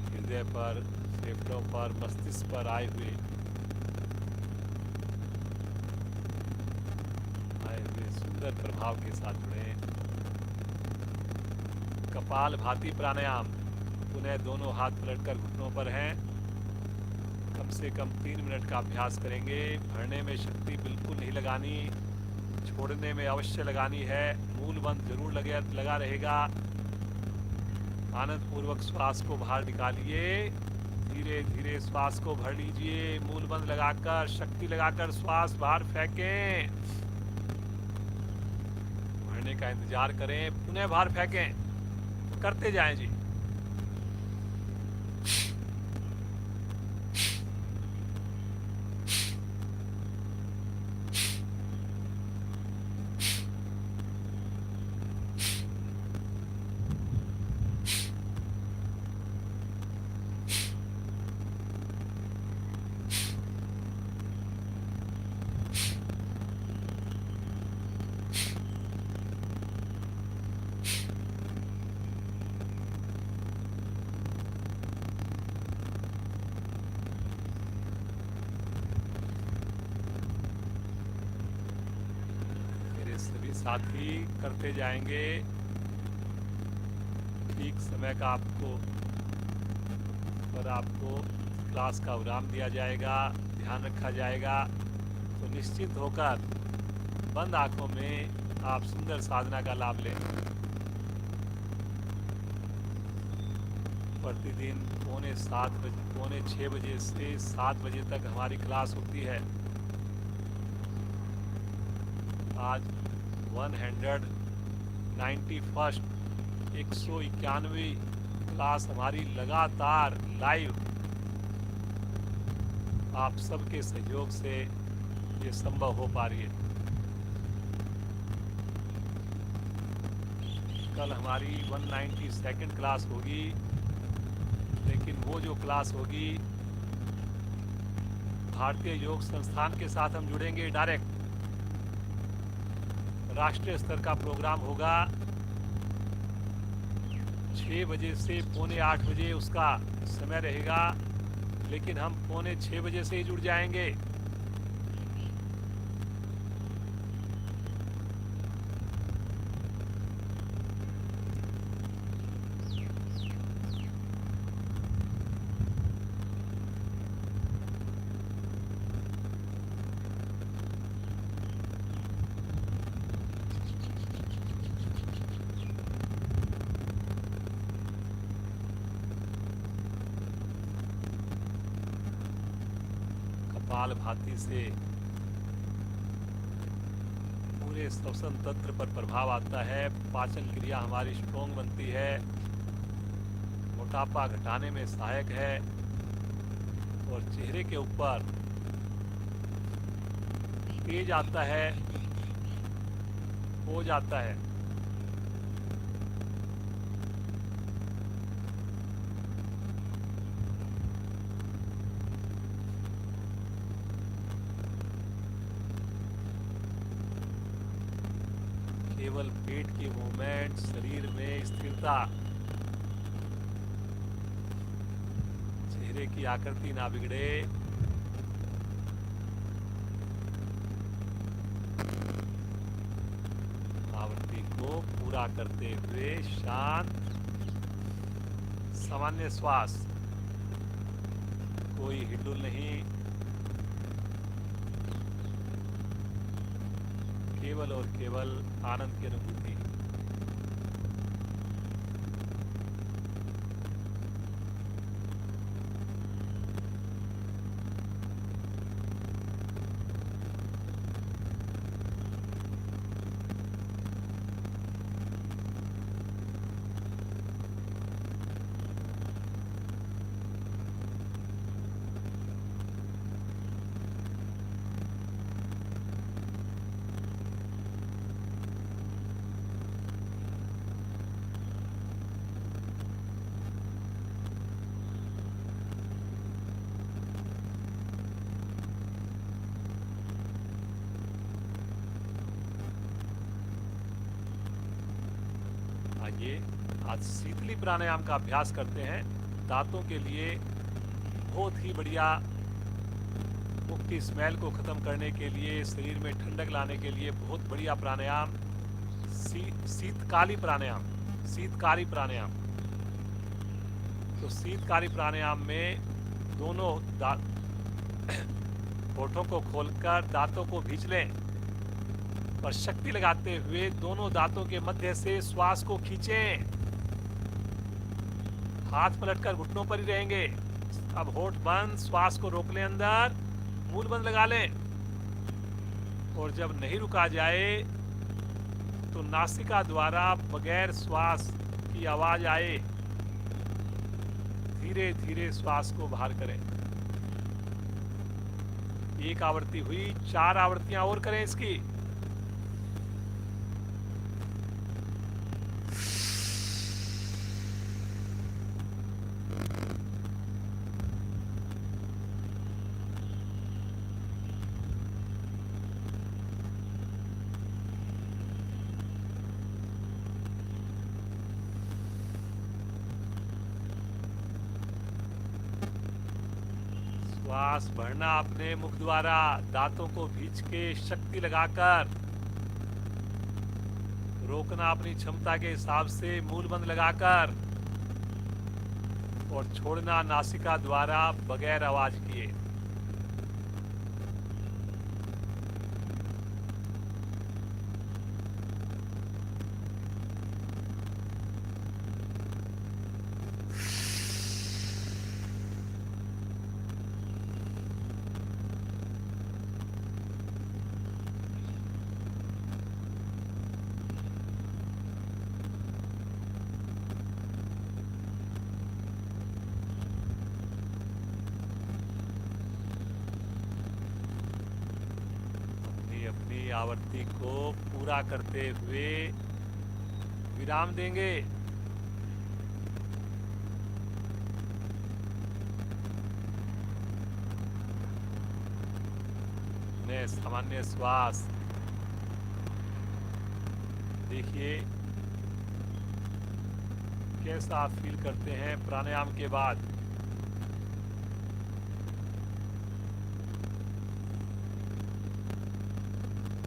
हृदय पर, फेफड़ों पर, मस्तिष्क पर आए हुए सुंदर प्रभाव के साथ जुड़े। कपाल भाती प्राणायाम। पुनः दोनों हाथ पलटकर घुटनों पर हैं। कम से कम 3 मिनट का अभ्यास करेंगे। भरने में शक्ति बिल्कुल नहीं लगानी, छोड़ने में अवश्य लगानी है। मूल बंद जरूर लगा रहेगा। आनंद पूर्वक श्वास को बाहर निकालिए। धीरे धीरे श्वास को भर लीजिए। मूल बंद लगाकर, शक्ति लगाकर श्वास बाहर फेंकें। भरने का इंतजार करें, पुनः बाहर फेंकें। करते जाएं जी। साथी करते जाएंगे। ठीक समय का आपको क्लास का विराम दिया जाएगा, ध्यान रखा जाएगा। तो निश्चित होकर बंद आंखों में आप सुंदर साधना का लाभ लें। प्रतिदिन पौने 6 बजे से 7 बजे तक हमारी क्लास होती है। आज 191वीं क्लास हमारी लगातार लाइव आप सबके सहयोग से ये संभव हो पा रही है। कल हमारी 192nd क्लास होगी, लेकिन वो जो क्लास होगी भारतीय योग संस्थान के साथ हम जुड़ेंगे डायरेक्ट। राष्ट्रीय स्तर का प्रोग्राम होगा, 6 बजे से पौने 8 बजे उसका समय रहेगा, लेकिन हम पौने 6 बजे से ही जुड़ जाएंगे। कपालभाति से पूरे श्वसन तंत्र पर प्रभाव आता है, पाचन क्रिया हमारी स्ट्रोंग बनती है, मोटापा घटाने में सहायक है और चेहरे के ऊपर तेज आता है, हो जाता है। केवल पेट की मूवमेंट, शरीर में स्थिरता, चेहरे की आकृति ना बिगड़े, आवृत्ति को पूरा करते हुए शांत सामान्य श्वास, कोई हिडुल नहीं, केवल और केवल आनंद की अनुभूति। आइए आज शीतली प्राणायाम का अभ्यास करते हैं। दांतों के लिए बहुत ही बढ़िया, मुख की स्मेल को खत्म करने के लिए, शरीर में ठंडक लाने के लिए बहुत बढ़िया प्राणायाम शीतकाली प्राणायाम। शीतकारी प्राणायाम, तो शीतकारी प्राणायाम में दोनों होठों को खोलकर दांतों को भींच लें और शक्ति लगाते हुए दोनों दांतों के मध्य से श्वास को खींचें। हाथ पलटकर घुटनों पर ही रहेंगे। अब होठ बंद, श्वास को रोक लें, अंदर मूल बंद लगा लें और जब नहीं रुका जाए तो नासिका द्वारा बगैर श्वास की आवाज आए धीरे धीरे श्वास को बाहर करें। एक आवृत्ति हुई, 4 आवृत्तियां और करें इसकी। श्वास भरना अपने मुख द्वारा, दांतों को भींच के शक्ति लगाकर, रोकना अपनी क्षमता के हिसाब से मूल बंद लगाकर और छोड़ना नासिका द्वारा बगैर आवाज किए। आवृत्ति को पूरा करते हुए विराम देंगे। ने सामान्य श्वास देखिए कैसा आप फील करते हैं प्राणायाम के बाद।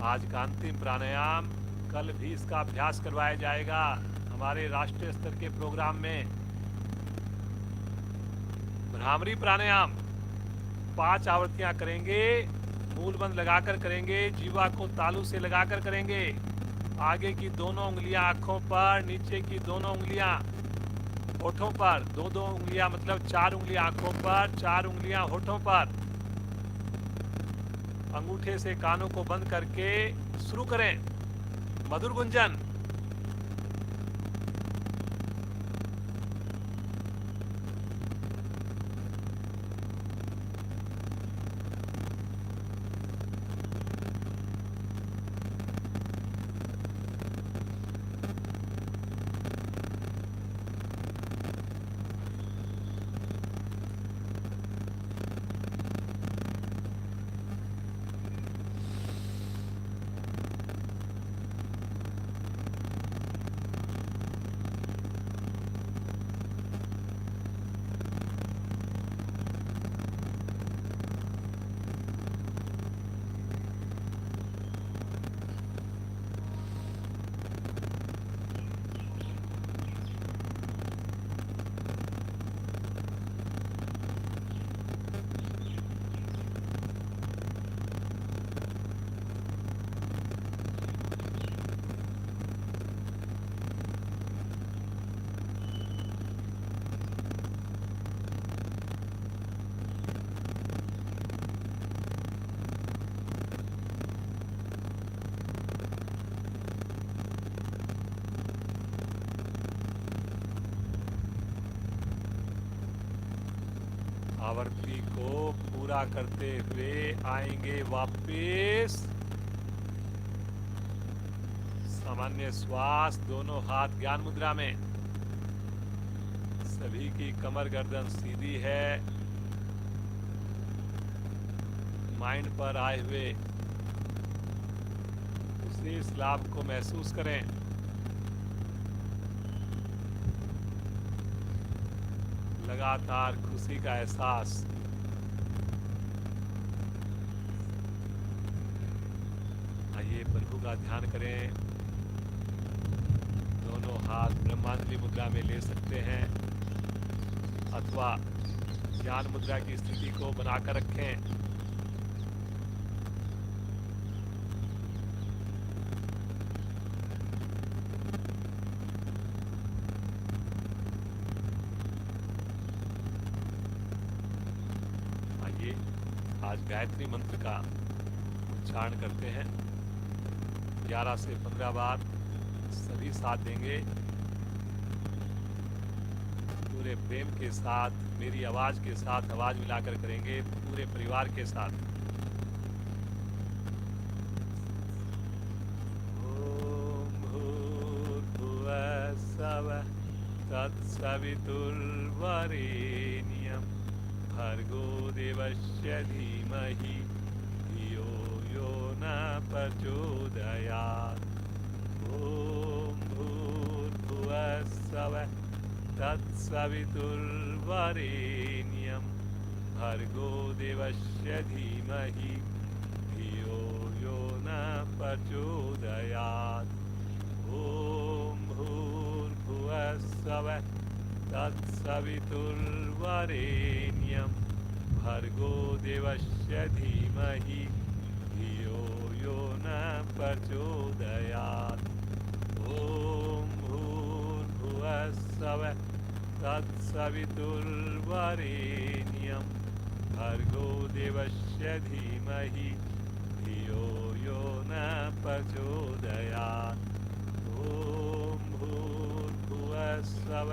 आज का अंतिम प्राणायाम, कल भी इसका अभ्यास करवाया जाएगा हमारे राष्ट्रीय स्तर के प्रोग्राम में। भ्रामरी प्राणायाम 5 आवृत्तियां करेंगे, मूल बंद लगाकर करेंगे, जीवा को तालू से लगाकर करेंगे। आगे की दोनों उंगलियां आंखों पर, नीचे की दोनों उंगलियां होठों पर, दो उंगलियां मतलब 4 उंगलियां आंखों पर, 4 उंगलियां होठों पर। अंगूठे से कानों को बंद करके शुरू करें। मधुर गुंजन। आवृत्ति को पूरा करते हुए आएंगे वापस। सामान्य श्वास, दोनों हाथ ज्ञान मुद्रा में। सभी की कमर गर्दन सीधी है। माइंड पर आए हुए उसी इस लाभ को महसूस करें। लगातार खुशी का एहसास। आइए प्रभु का ध्यान करें। दोनों हाथ ब्रह्मांडली मुद्रा में ले सकते हैं अथवा ज्ञान मुद्रा की स्थिति को बनाकर रखें। आज गायत्री मंत्र का उच्चारण करते हैं 11 से 15 बार। सभी साथ देंगे पूरे प्रेम के साथ, मेरी आवाज के साथ आवाज मिलाकर करेंगे पूरे परिवार के साथ। ओम भूर्भुवः स्वः तत्सवितुर्वरेण्यम् भर्गो देवस्य धीमहि धियो यो न प्रचोदयात्। ॐ भूर्भुवः स्वः तत्सवितुर्वरेण्यं भर्गो देवस्य धीमहि धियो यो न प्रचोदयात्। ॐ भूर्भुवः स्वः तत्सवितुर्वरेण्यं भर्गो देवस्य धीमहि धियो यो न प्रचोदयात्। ॐ भूर्भुवः स्वः तत्सवितुर्वरेण्यं भर्गो देवस्य धीमहि धियो यो न प्रचोदयात्। ॐ भूर्भुवः स्वः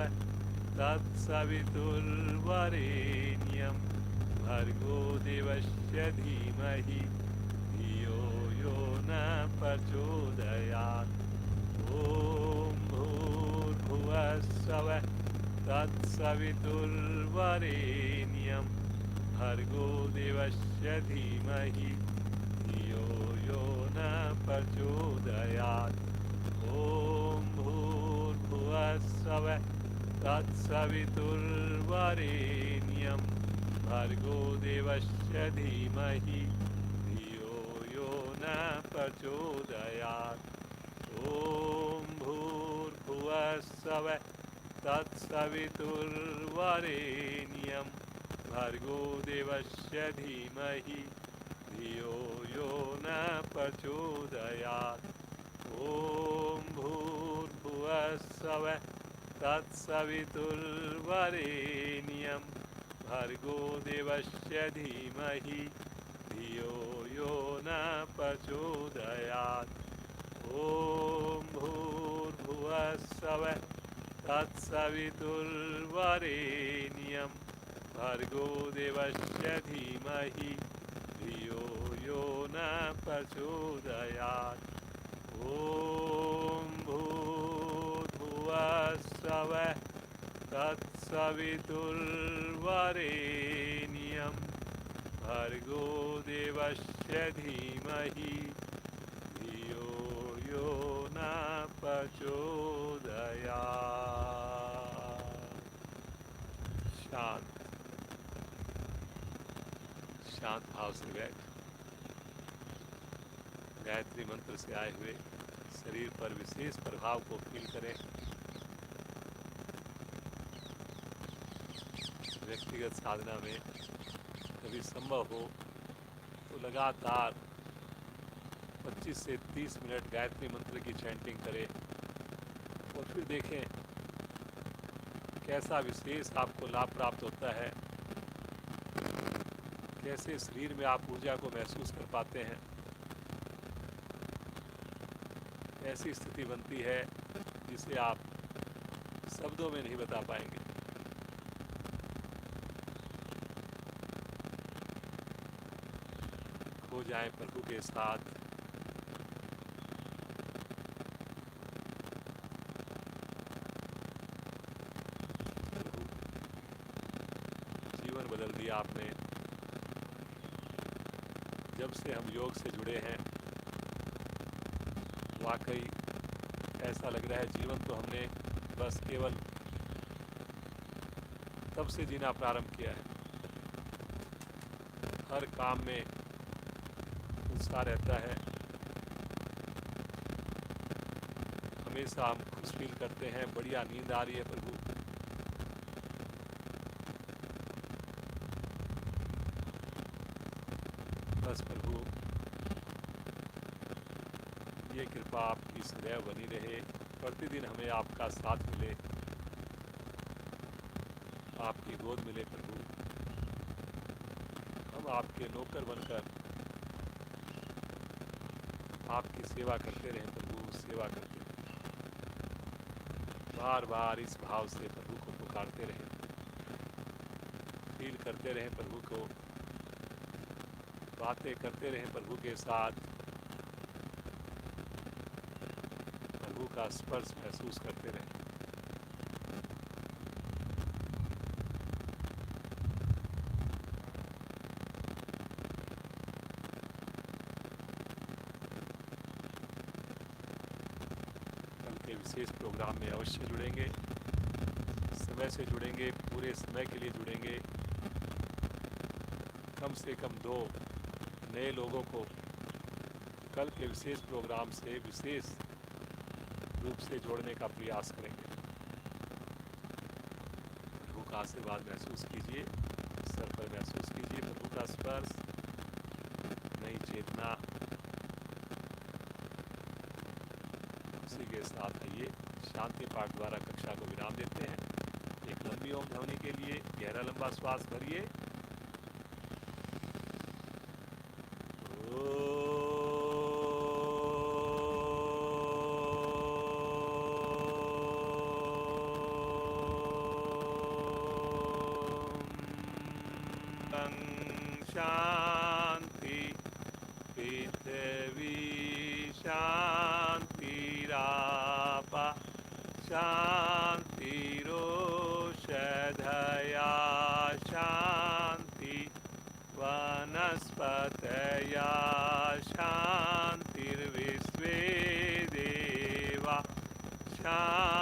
तत्सवितुर्वरेण्यं भर्गो देवस्य धीमहि धियो यो न प्रचोदयात्। ॐ भूर्भुवस्सवः तत्सवितुर्वरेण्यं भर्गो देवस्य धीमहि धियो यो न प्रचोदयात्। ॐ भूर्भुवस्सवः तत्सवितुर्वरेण्यं भर्गो देवस्य धीमहि धियो यो न प्रचोदयात्। ॐ भूर्भुवस्सवः तत्सवितुर्वरेण्यं भर्गो देवस्य धीमहि धियो यो न प्रचोदयात्। ॐ भूर्भुवस्सवः तत्सवितुर्वरेण्यं भर्गो देवस्य धीमहि धियो यो न प्रचोदयात्। ॐ भूर्भुवस्सवः तत्सवितुर्वरेण्यं भर्गो देवस्य धीमहि धियो यो न प्रचोदयात्। ॐ भूर्भुवस्सवः तत्सवितुर्वरेण्यं भर्गो देवस्य धीमहि धियो यो न प्रचोदयात्। शांत शांत भाव से बैठ गायत्री मंत्र से आए हुए शरीर पर विशेष प्रभाव को फील करें। व्यक्तिगत साधना में कभी संभव हो तो लगातार 25 से 30 मिनट गायत्री मंत्र की चैंटिंग करें और फिर देखें कैसा विशेष आपको लाभ प्राप्त होता है, कैसे शरीर में आप ऊर्जा को महसूस कर पाते हैं। ऐसी स्थिति बनती है जिसे आप शब्दों में नहीं बता पाएंगे। खो जाएं प्रभु के साथ। प्रभु जीवन बदल दिया आपने। जब से हम योग से जुड़े हैं वाकई ऐसा लग रहा है जीवन तो हमने बस केवल तब से जीना प्रारंभ किया है। हर काम में उत्साह रहता है, हमेशा हम खुश फील करते हैं, बढ़िया नींद आ रही है प्रभु। बस प्रभु ये कृपा आपकी सदैव बनी रहे, प्रतिदिन हमें आपका साथ मिले, आपकी गोद मिले प्रभु। हम आपके नौकर बनकर आपकी सेवा करते रहें प्रभु, सेवा करते रहें। बार बार इस भाव से प्रभु को पुकारते रहें, फील करते रहें प्रभु को, बातें करते रहें प्रभु के साथ, प्रभु का स्पर्श महसूस करते रहें। कल के विशेष प्रोग्राम में अवश्य जुड़ेंगे, समय से जुड़ेंगे, पूरे समय के लिए जुड़ेंगे। कम से कम 2 नए लोगों को कल के विशेष प्रोग्राम से विशेष रूप से जोड़ने का प्रयास करेंगे। प्रभु का आशीर्वाद महसूस कीजिए, सर पर महसूस कीजिए प्रभु का स्पर्श, नई चेतना। उसी के साथ आइए शांति पाठ द्वारा कक्षा को विराम देते हैं। एक लंबी ओम ध्वनि के लिए गहरा लंबा श्वास भरिए। शांति पृथ्वी शांतिरापा शान्तिरोषधया शान्ति वनस्पतया शान्तिर्विश्वे देवा शान्तिर्ब्रह्म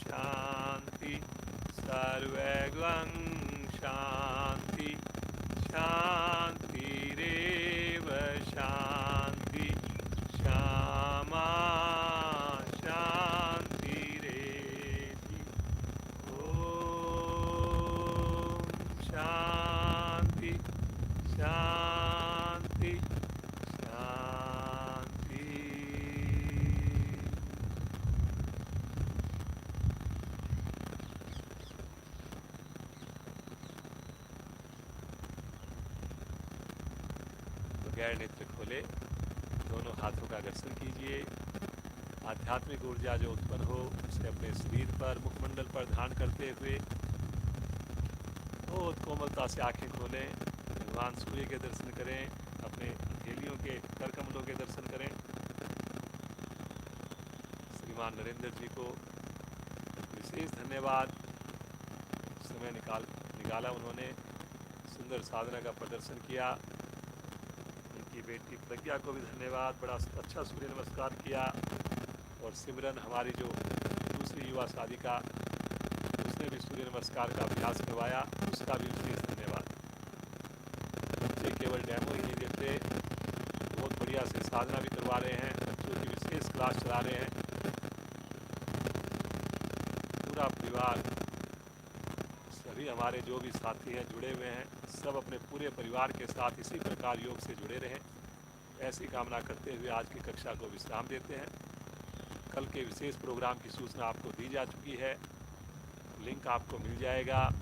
शान्ति सर्वगं शान्ति शान्तिरेव शान्ति श्यामा शान्तिरेधि ॐ शान्ति शान्ति शान्ति। बगैर नेत्र खोले दोनों हाथों का दर्शन कीजिए। आध्यात्मिक ऊर्जा जो उत्पन्न हो उसे अपने शरीर पर, मुखमंडल पर धारण करते हुए बहुत कोमलता से आंखें खोलें। भगवान सूर्य के दर्शन करें, अपने हथेलियों के कर कमलों के दर्शन करें। श्रीमान नरेंद्र जी को विशेष धन्यवाद। समय निकाला उन्होंने, सुंदर साधना का प्रदर्शन किया। उनकी बेटी प्रज्ञा को भी धन्यवाद, बड़ा अच्छा सूर्य नमस्कार किया। और सिमरन हमारी जो दूसरी युवा साधिका, उसने भी सूर्य नमस्कार का अभ्यास करवाया, उसका भी विशेष धन्यवाद। बच्चे केवल डेमो ही नहीं देते, बहुत बढ़िया से साधना भी करवा रहे हैं, बच्चों की विशेष क्लास चला रहे हैं। पूरा परिवार, सभी हमारे जो भी साथी हैं जुड़े हुए हैं, सब अपने पूरे परिवार के साथ इसी प्रकार योग से जुड़े रहें, ऐसी कामना करते हुए आज की कक्षा को विश्राम देते हैं। कल के विशेष प्रोग्राम की सूचना आपको दी जा चुकी है, लिंक आपको मिल जाएगा,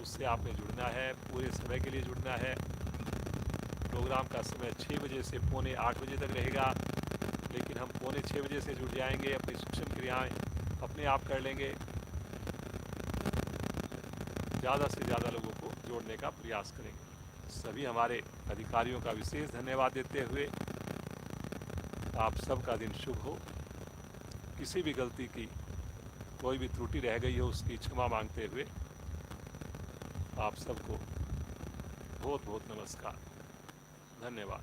उससे आपने जुड़ना है, पूरे समय के लिए जुड़ना है। प्रोग्राम का समय 6 बजे से पौने 8 बजे तक रहेगा, लेकिन हम पौने 6 बजे से जुड़ जाएंगे, अपनी सूक्ष्म क्रियाएं अपने आप कर लेंगे। ज़्यादा से ज़्यादा लोगों को जोड़ने का प्रयास करेंगे। सभी हमारे अधिकारियों का विशेष धन्यवाद देते हुए आप सबका दिन शुभ हो। किसी भी गलती की कोई भी त्रुटि रह गई हो उसकी क्षमा मांगते हुए आप सबको बहुत बहुत नमस्कार, धन्यवाद।